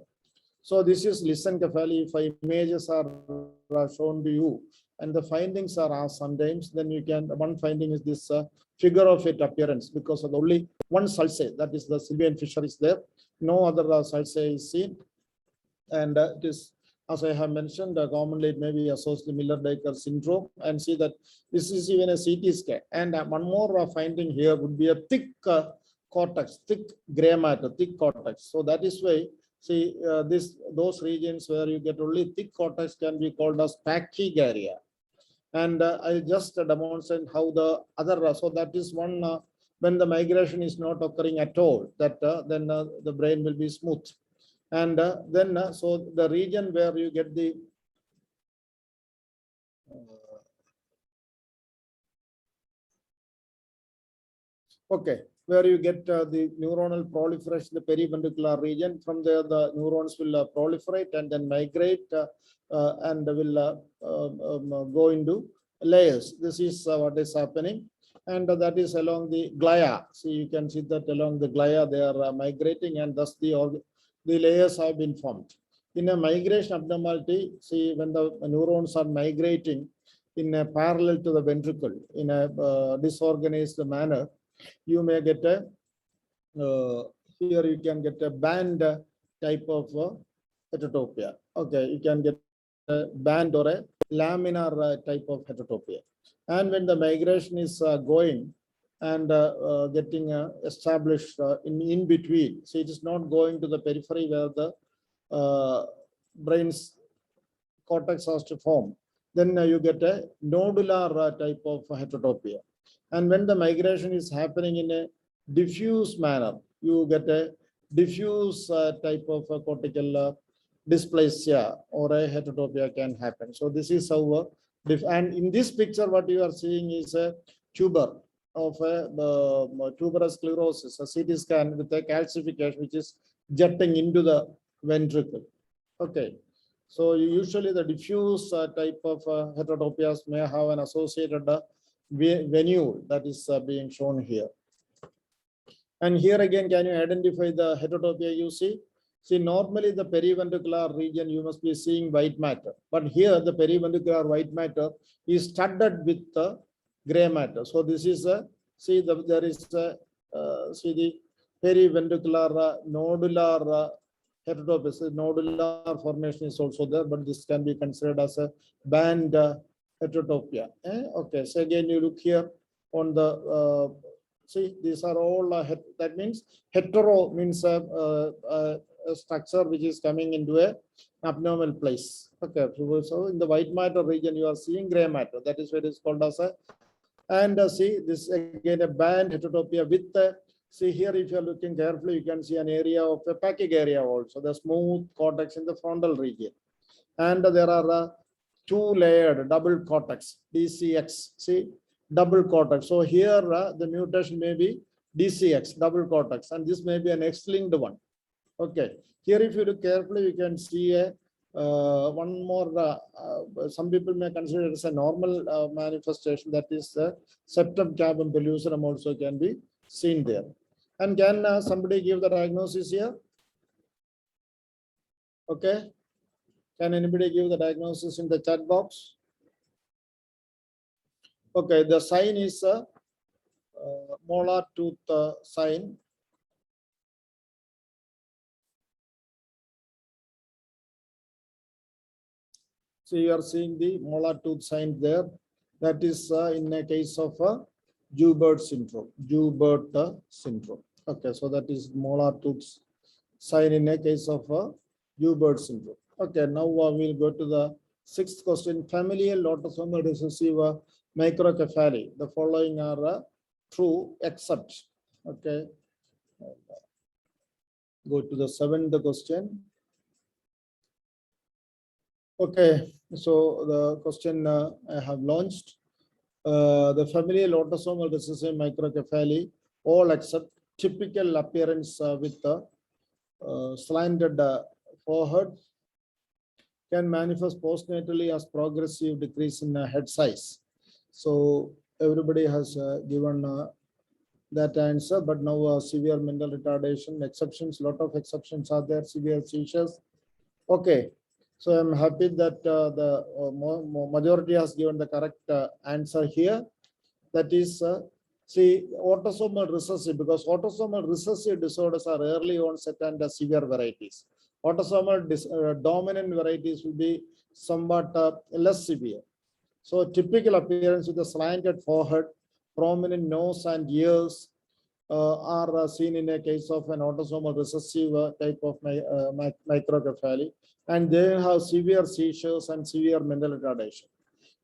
So this is lissencephaly. If images are shown to you and the findings are asked sometimes, then you can, one finding is this figure of it appearance because of only one sulci, that is the Sylvian fissure is there. No other sulci is seen. And it is, as I have mentioned, commonly it may be associated with Miller-Dieker syndrome, and see that this is even a CT scan. And one more finding here would be a thick cortex, thick gray matter, thick cortex. So that is why, see, those regions where you get only thick cortex can be called as pachygyria. And I just demonstrate how the other, so that is one, when the migration is not occurring at all, that then the brain will be smooth. And then, so the region where you get the okay, where you get the neuronal proliferation, the periventricular region, from there the neurons will proliferate and then migrate and will go into layers. This is what is happening, and that is along the glia. So you can see that along the glia they are migrating, and thus the layers have been formed. In a migration abnormality, see, when the neurons are migrating in a parallel to the ventricle in a disorganized manner, you may get a, here you can get a band type of heterotopia. Okay, you can get a band or a laminar type of heterotopia. And when the migration is going and getting established in between, so it is not going to the periphery where the brain's cortex has to form, then you get a nodular type of heterotopia. And when the migration is happening in a diffuse manner, you get a diffuse type of cortical dysplasia or a heterotopia can happen. So this is how, and in this picture, what you are seeing is a tuber of a tuberous sclerosis, a CT scan with a calcification which is jutting into the ventricle. Okay, so usually the diffuse type of heterotopias may have an associated venule that is being shown here. And here again, can you identify the heterotopia you see? See, normally the periventricular region you must be seeing white matter, but here the periventricular white matter is studded with the gray matter. So this is a, see, there is a, see the periventricular nodular heterotopia. So nodular formation is also there, but this can be considered as a band heterotopia. Okay, so again you look here on the see, these are all that means hetero means a structure which is coming into a abnormal place. Okay, so in the white matter region you are seeing gray matter, that is what is called as a, and see this again a band heterotopia with the, see here if you are looking carefully you can see an area of a pachygyria also, the smooth cortex in the frontal region, and there are two layered double cortex DCX, see, double cortex. So here the mutation may be DCX, double cortex, and this may be an X-linked one. Okay, here if you look carefully you can see a one more, some people may consider it as a normal manifestation, that is the septum cavum pellucidum also can be seen there. And can somebody give the diagnosis here? Okay, can anybody give the diagnosis in the chat box? Okay, the sign is molar tooth sign. So you are seeing the molar tooth sign there. That is in a case of Joubert syndrome. Joubert syndrome. Okay, so that is molar tooth sign in a case of Joubert syndrome. Okay, now we'll go to the sixth question. Familial autosomal recessive microcephaly. The following are true except. Okay. Go to the seventh question. Okay, so the question I have launched. The familial autosomal recessive microcephaly, all except typical appearance with the slanted forehead, can manifest postnatally as progressive decrease in head size. So everybody has given that answer, but now severe mental retardation, exceptions, lot of exceptions are there, severe seizures. Okay, so I'm happy that the majority has given the correct answer here. That is, see, autosomal recessive, because autosomal recessive disorders are early onset and severe varieties. Autosomal dominant varieties will be somewhat less severe. So typical appearance with a slanted forehead, prominent nose and ears are seen in a case of an autosomal recessive type of microcephaly, and they have severe seizures and severe mental retardation.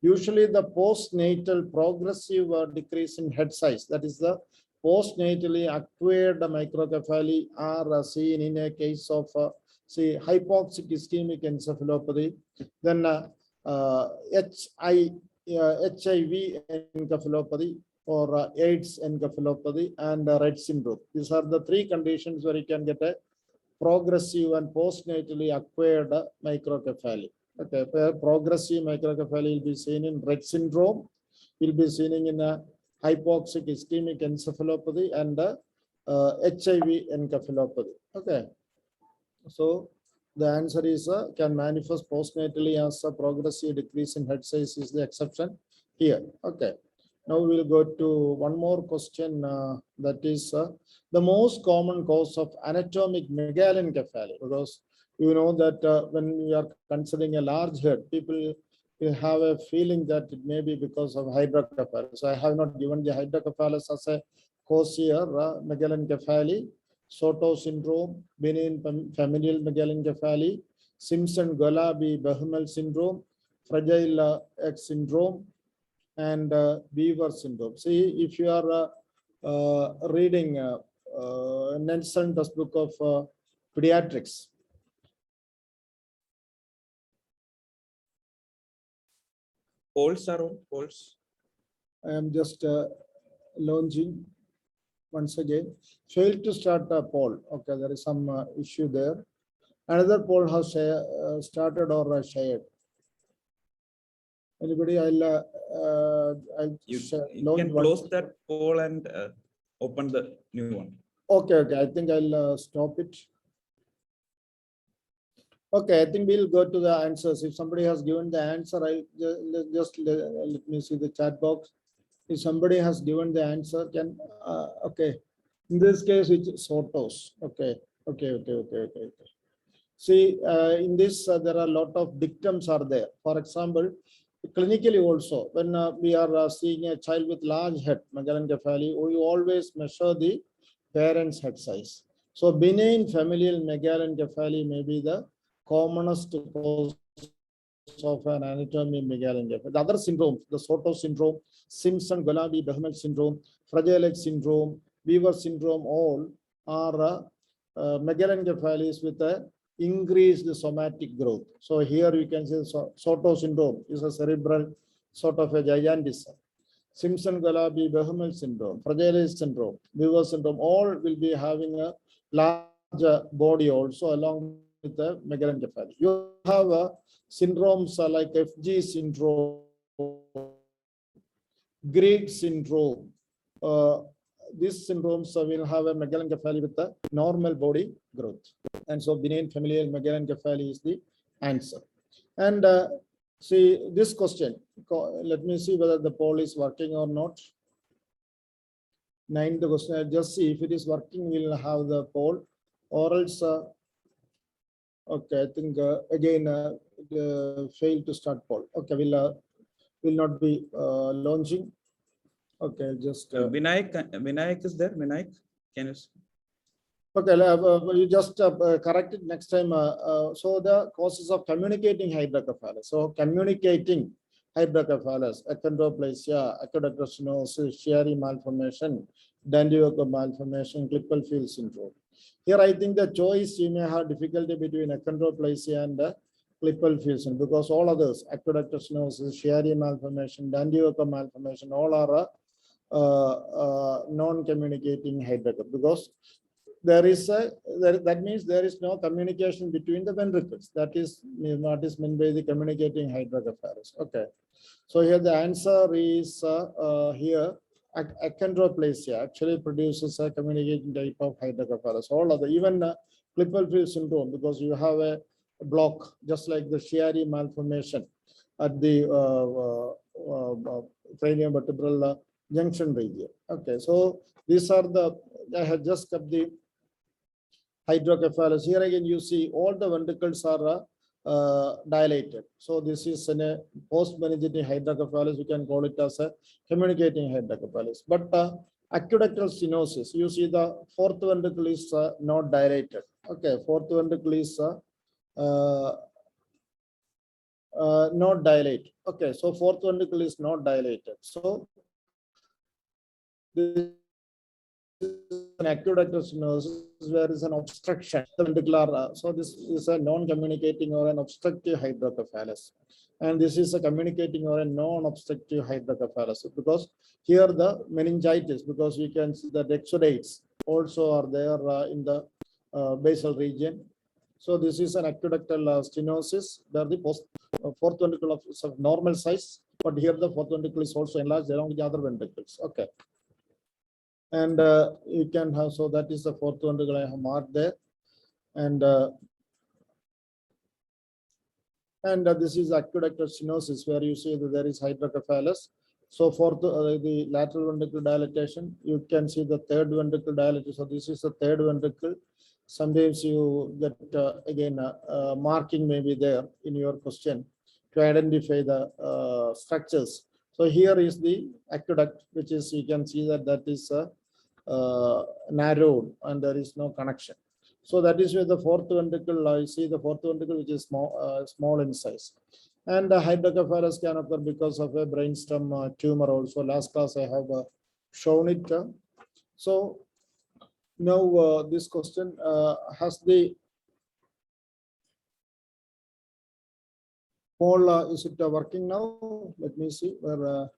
Usually the postnatal progressive decrease in head size, that is the postnatally acquired microcephaly, are seen in a case of say hypoxic ischemic encephalopathy, then HIV encephalopathy, or AIDS encephalopathy, and Rett syndrome. These are the three conditions where you can get a progressive and postnatally acquired microcephaly. Okay, progressive microcephaly will be seen in Rett syndrome, will be seen in a hypoxic ischemic encephalopathy and HIV encephalopathy. Okay, so the answer is can manifest postnatally as a progressive decrease in head size is the exception here. Okay. Now we'll go to one more question, that is the most common cause of anatomic megalencephaly, because you know that when we are considering a large head, people will have a feeling that it may be because of hydrocephalus. So I have not given the hydrocephalus as a cause here. Megalencephaly, Soto syndrome, benign familial megalencephaly, Simpson-Golabi-Behmel syndrome, Fragile X syndrome, and Weaver syndrome. See, if you are reading Nelson textbook of pediatrics, Polls are on, polls. I am just launching once again. Failed to start a poll. Okay, there is some issue there. Another poll has started or shared. Anybody? I'll You launch can one. close that poll and open the new one. Okay, okay. I think I'll stop it. Okay, I think we'll go to the answers. If somebody has given the answer, I just let me see the chat box. If somebody has given the answer, can okay. In this case, it's Sotos. Okay, okay. See, in this there are a lot of dictums are there. For example, clinically also, when we are seeing a child with large head, megalencephaly, we always measure the parent's head size. So benign familial megalencephaly may be the commonest cause of an anatomy megalencephaly. The other syndromes, the Soto syndrome, Simpson-Golabi-Behmel syndrome, Fragile X syndrome, Weaver syndrome, all are megalencephalies with a increased somatic growth. So here you can say Soto syndrome is a cerebral sort of a gigantism. Simpson-Golabi-Behmel syndrome, Fragile X syndrome, Weaver syndrome, all will be having a large body also along with the megalencephaly. You have syndromes like FG syndrome, Greig syndrome. These syndromes will have a megalencephaly with a normal body growth. And so benign familial megalencephaly is the answer. And see this question, let me see whether the poll is working or not. Ninth question, I'll just see if it is working, we'll have the poll, or else okay, I think again failed to start poll. Okay, will not be launching. Okay, just Vinayak is there. Vinayak, can you? okay. You just correct it next time. So the causes of communicating hydrocephalus. So communicating hydrocephalus, achondroplasia, aqueductal stenosis, Chiari malformation, Dandiaka malformation, Klippel-Feil syndrome. Here, I think the choice you may have difficulty between achondroplasia and Klippel-Feil syndrome because all others, aqueductal stenosis, Chiari malformation, Dandiaka malformation, all are non-communicating hydrocephalus because there is that means there is no communication between the ventricles. That is what is meant by the communicating hydrocephalus. Okay, so here the answer is here achondroplasia actually produces a communicating type of hydrocephalus. All other even Klippel-Feil syndrome because you have a block just like the Chiari malformation at the craniovertebral junction region. Okay, so these are the I have just kept the hydrocephalus. Here again, you see all the ventricles are dilated. So this is in a post-meningitis hydrocephalus. You can call it as a communicating hydrocephalus. But aqueductal stenosis, you see the fourth ventricle is not dilated. Okay, fourth ventricle is not dilated. Okay, so fourth ventricle is not dilated. So this an aqueductal stenosis where is an obstruction the ventricular so this is a non-communicating or an obstructive hydrocephalus and this is a communicating or a non-obstructive hydrocephalus because here the meningitis because we can see that exudates also are there in the basal region. So this is an aqueductal stenosis where the fourth ventricle of normal size but here the fourth ventricle is also enlarged along with the other ventricles. Okay. And you can have, so that is the fourth ventricle I have marked there. And this is aqueductal stenosis where you see that there is hydrocephalus. So for the lateral ventricle dilatation, you can see the third ventricle dilatation. So this is the third ventricle. Sometimes you get again marking may be there in your question to identify the structures. So here is the aqueduct, which is you can see that is narrowed and there is no connection. So that is where the fourth ventricle, I see the fourth ventricle which is small in size. And the hydrocephalus can occur because of a brainstem tumor also. Last class I have shown it. So now this question has the poll, is it working now? Let me see where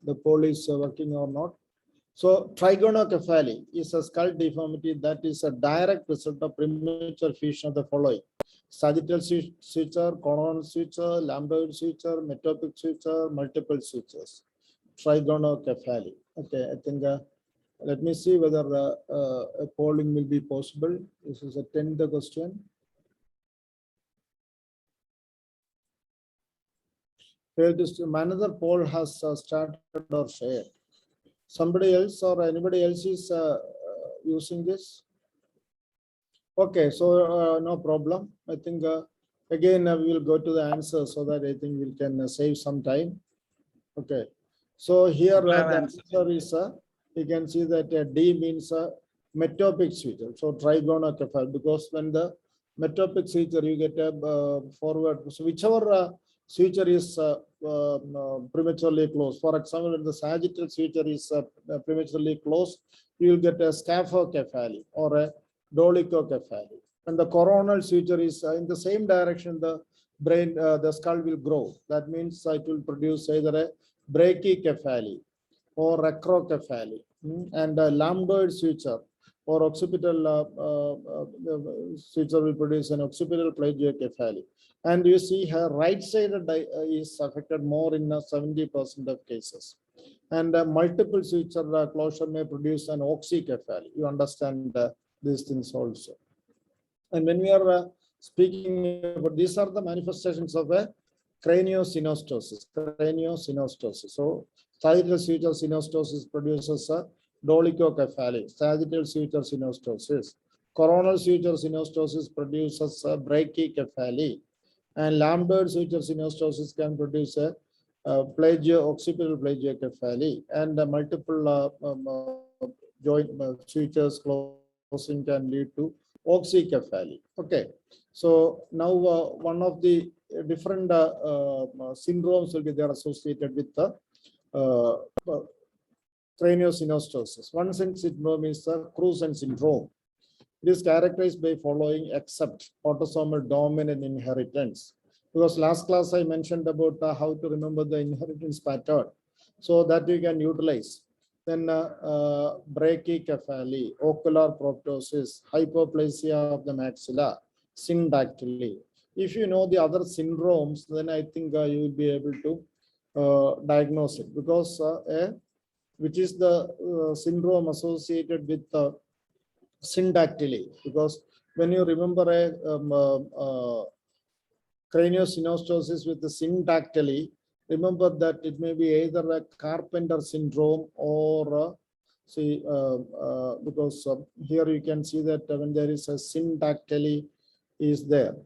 the poll is working or not. So trigonocephaly is a skull deformity that is a direct result of premature fusion of the following: sagittal suture, coronal suture, lambdoid suture, metopic suture, multiple sutures. Trigonocephaly. Okay, I think let me see whether a polling will be possible. This is a 10th question. Another poll has started or shared. Somebody else or anybody else is using this? Okay, so no problem. I think again we will go to the answer so that I think we can save some time. Okay, so here the answer is you can see that D means metopic suture. So trigonocephaly because when the metopic suture you get a forward. So whichever suture is prematurely closed. For example, when the sagittal suture is prematurely closed, you will get a scaphocephaly or a dolichocephaly. When the coronal suture is in the same direction, the brain, the skull will grow. That means it will produce either a brachycephaly or acrocephaly, and a lambdoid suture or occipital suture will produce an occipital plagiocephaly. And you see her right side is affected more in 70% of cases. And multiple suture closure may produce an oxycephaly. You understand these things also. And when we are speaking about these are the manifestations of a craniosynostosis. So sagittal suture synostosis produces a dolichocephaly. Sagittal suture synostosis. Coronal suture synostosis produces a brachycephaly. And lambdoid suture synostoses can produce a occipital plagiocephaly, and multiple joint sutures closing can lead to oxycephaly. Okay, so now one of the different syndromes will be there associated with the craniosynostosis. One syndrome is the Cruzen syndrome. It is characterized by following except autosomal dominant inheritance. Because last class I mentioned about how to remember the inheritance pattern, so that you can utilize. Then brachycephaly, ocular proptosis, hypoplasia of the maxilla, syndactyly. If you know the other syndromes, then I think you will be able to diagnose it, because which is the syndrome associated with syndactyly, because when you remember a craniosynostosis with the syndactyly, remember that it may be either a Carpenter syndrome or because here you can see that when there is a syndactyly is there.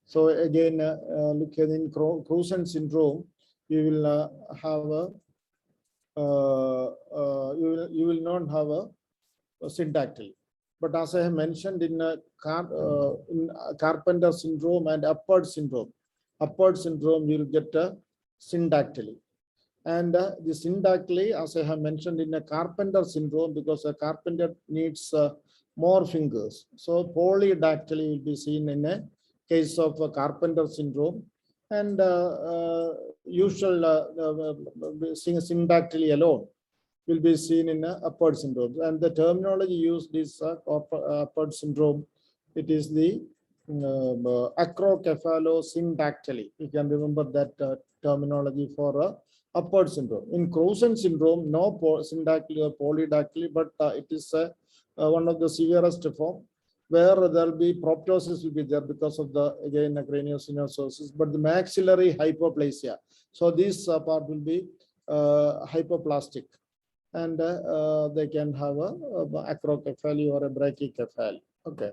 So again, look at in Cruzen syndrome, you will have a you will not have a syndactyly. But as I have mentioned in Carpenter syndrome and Upward syndrome, you will get a syndactyly. And the syndactyly, as I have mentioned in a Carpenter syndrome, because a carpenter needs more fingers. So polydactyly will be seen in a case of a Carpenter syndrome, and usual syndactyly alone will be seen in Upward syndrome. And the terminology used is Upward syndrome. It is the acrocephalosyndactyly. You can remember that terminology for Upward syndrome. In Cruzen syndrome, no syndactyly or polydactyly, but it is one of the severest form, where there will be proptosis will be there because of the, again, craniosynostosis, but the maxillary hypoplasia. So this part will be hypoplastic, and they can have a acrocephaly or a brachycephaly. Okay.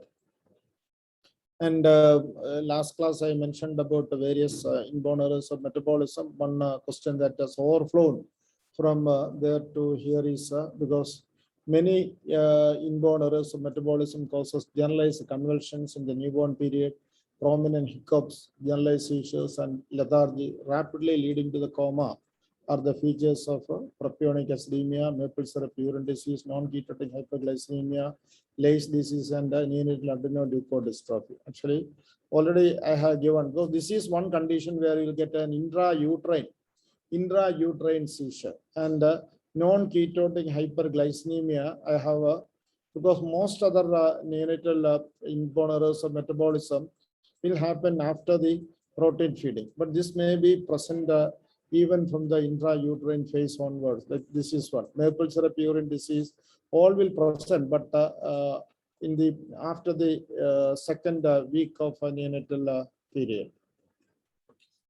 And last class I mentioned about the various inborn errors of metabolism. One question that has overflown from there to here is because many inborn errors of metabolism causes generalized convulsions in the newborn period, prominent hiccups, generalized seizures, and lethargy, rapidly leading to the coma, are the features of propionic acidemia, maple syrup urine disease, non-ketotic hyperglycemia, Leigh's disease, and neonatal adrenoleukodystrophy. Actually, already I have given. So this is one condition where you will get an intrauterine seizure, and non-ketotic hyperglycemia. I have because most other neonatal inborn errors of metabolism will happen after the protein feeding, but this may be present even from the intrauterine phase onwards. Like this is one. Maple syrup urine disease, all will present, but in the after the second week of a neonatal period.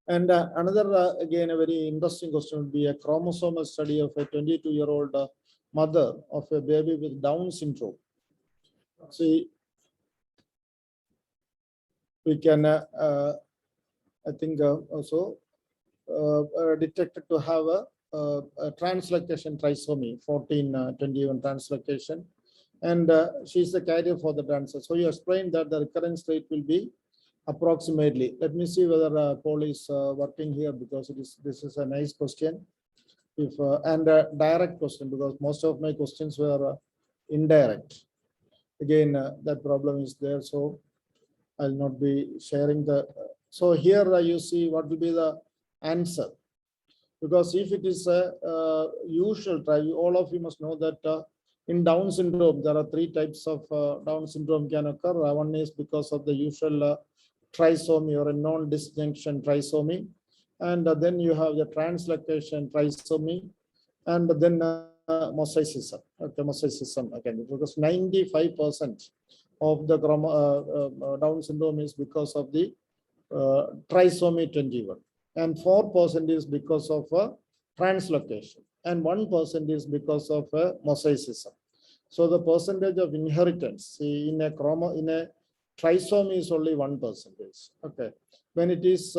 And another again a very interesting question would be a chromosomal study of a 22-year-old mother of a baby with Down syndrome. See, we can I think also detected to have a translocation trisomy 1421 translocation, and she's the carrier for the dancer. So you explained that the recurrence rate will be approximately. Let me see whether Paul is working here, because this is a nice question. If and a direct question, because most of my questions were indirect. Again, that problem is there, so I'll not be sharing the. So here you see what will be the answer, because if it is a usual try, all of you must know that in Down syndrome there are three types of Down syndrome can occur. One is because of the usual trisomy or a non-disjunction trisomy, and then you have the translocation trisomy, and then mosaicism. Okay, mosaicism again, because 95% of the Down syndrome is because of the trisomy 21. And 4% is because of a translocation, and 1% is because of a mosaicism. So the percentage of inheritance in a trisomy is only 1%. Okay, when it is,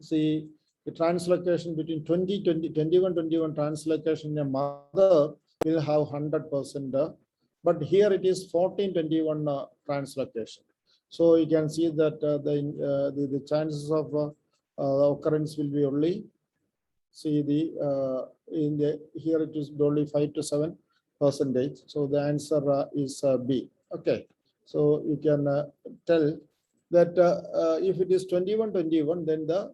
see, the translocation between 21 translocation, the mother will have 100%, but here it is 1421 translocation. So you can see that the chances of occurrence will be only, see the in the here it is only 5 to 7%. So the answer is B. Okay, so you can tell that if it is 21, then the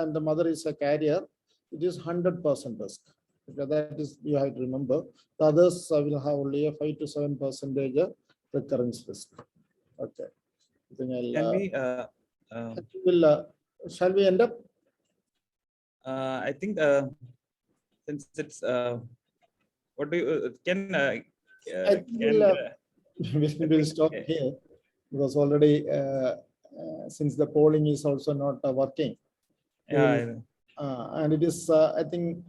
and the mother is a carrier, it is 100% risk. Okay, that is, you have to remember. The others will have only a 5 to 7% recurrence risk. Okay, I think Can we, shall we end up? I think since it's what do you I think we'll stop here, because already since the polling is also not working, yeah, and it is I think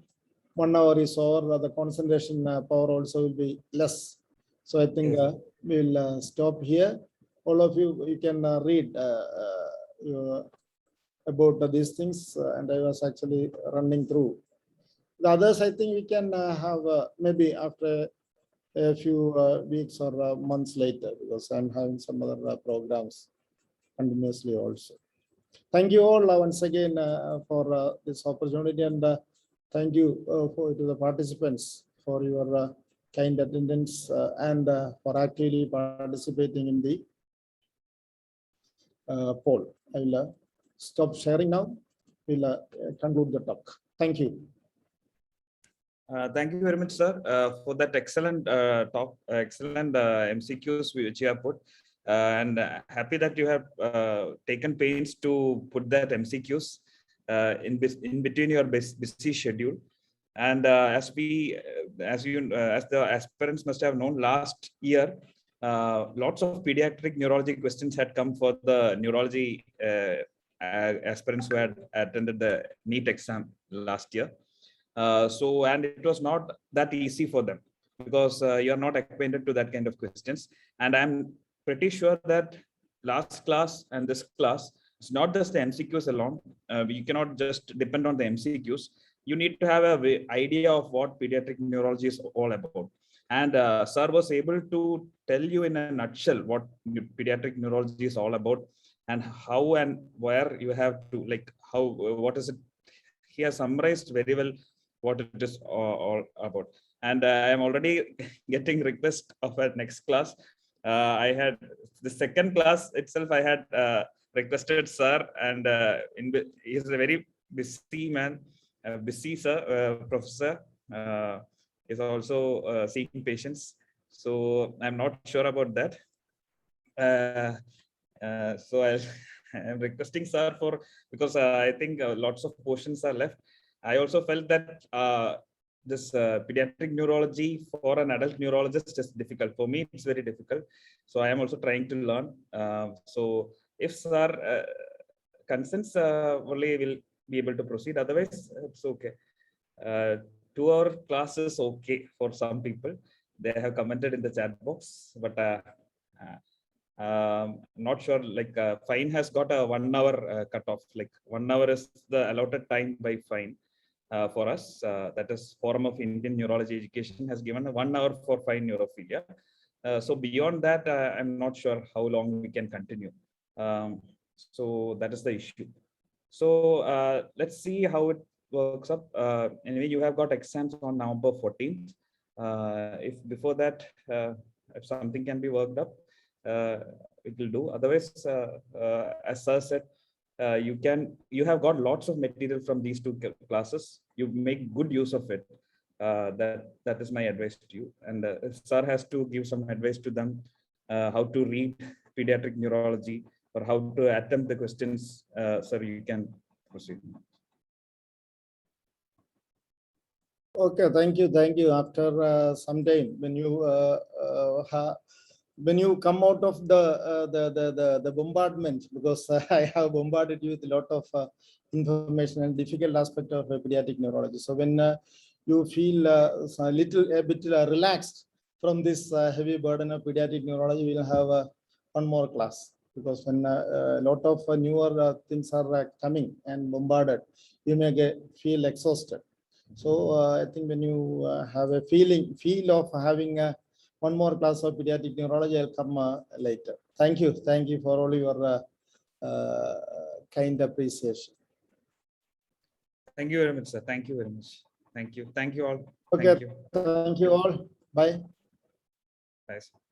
1 hour is over, the concentration power also will be less. So I think Yes. we'll stop here. All of you can read about these things, and I was actually running through. The others, I think we can have maybe after a few weeks or months later, because I'm having some other programs continuously also. Thank you all once again for this opportunity, and thank you to the participants for your kind attendance and for actively participating in the poll. I will stop sharing now. We'll conclude the talk. Thank you. Thank you very much, sir, for that excellent talk, excellent MCQs which you have put. And happy that you have taken pains to put that MCQs in between your busy schedule. And as the aspirants must have known, last year lots of pediatric neurology questions had come for the neurology aspirants who had attended the NEET exam last year. So, and it was not that easy for them, because you are not acquainted to that kind of questions. And I'm pretty sure that last class and this class, it's not just the MCQs alone. You cannot just depend on the MCQs. You need to have an idea of what pediatric neurology is all about. And sir was able to tell you in a nutshell what pediatric neurology is all about, and how and where you have to, like, how, what is it? He has summarized very well what it is all about. And I am already getting request of a next class. I had the second class itself, I had requested sir, and he's a very busy man, busy sir, professor, is also seeing patients. So I'm not sure about that. So I'm requesting sir for, because I think lots of portions are left. I also felt that this pediatric neurology for an adult neurologist is difficult. For me, it's very difficult. So I am also trying to learn. So if sir consents, only will be able to proceed. Otherwise, it's okay. 2-hour class is okay for some people. They have commented in the chat box, but not sure, like fine has got a 1 hour cutoff, like 1 hour is the allotted time by fine for us. That is Forum of Indian Neurology Education has given a 1 hour for fine neurophilia. So beyond that, I'm not sure how long we can continue. So that is the issue. So let's see how it works up. Anyway, you have got exams on November 14th. If before that, if something can be worked up, it will do. Otherwise, as sir said, you have got lots of material from these two classes. You make good use of it. That is my advice to you. And sir has to give some advice to them, how to read pediatric neurology or how to attempt the questions. Sir, you can proceed. Okay, thank you. After some time, when you come out of the bombardment, because I have bombarded you with a lot of information and difficult aspect of pediatric neurology. So when you feel a bit relaxed from this heavy burden of pediatric neurology, we'll have one more class. because when a lot of newer things are coming and bombarded, you may feel exhausted. So I think when you have a feel of having one more class of pediatric neurology, I'll come later. Thank you for all your kind appreciation. Thank you very much, sir. Thank you very much. Thank you all. Okay, Thank you. thank you all. Bye. Bye, sir.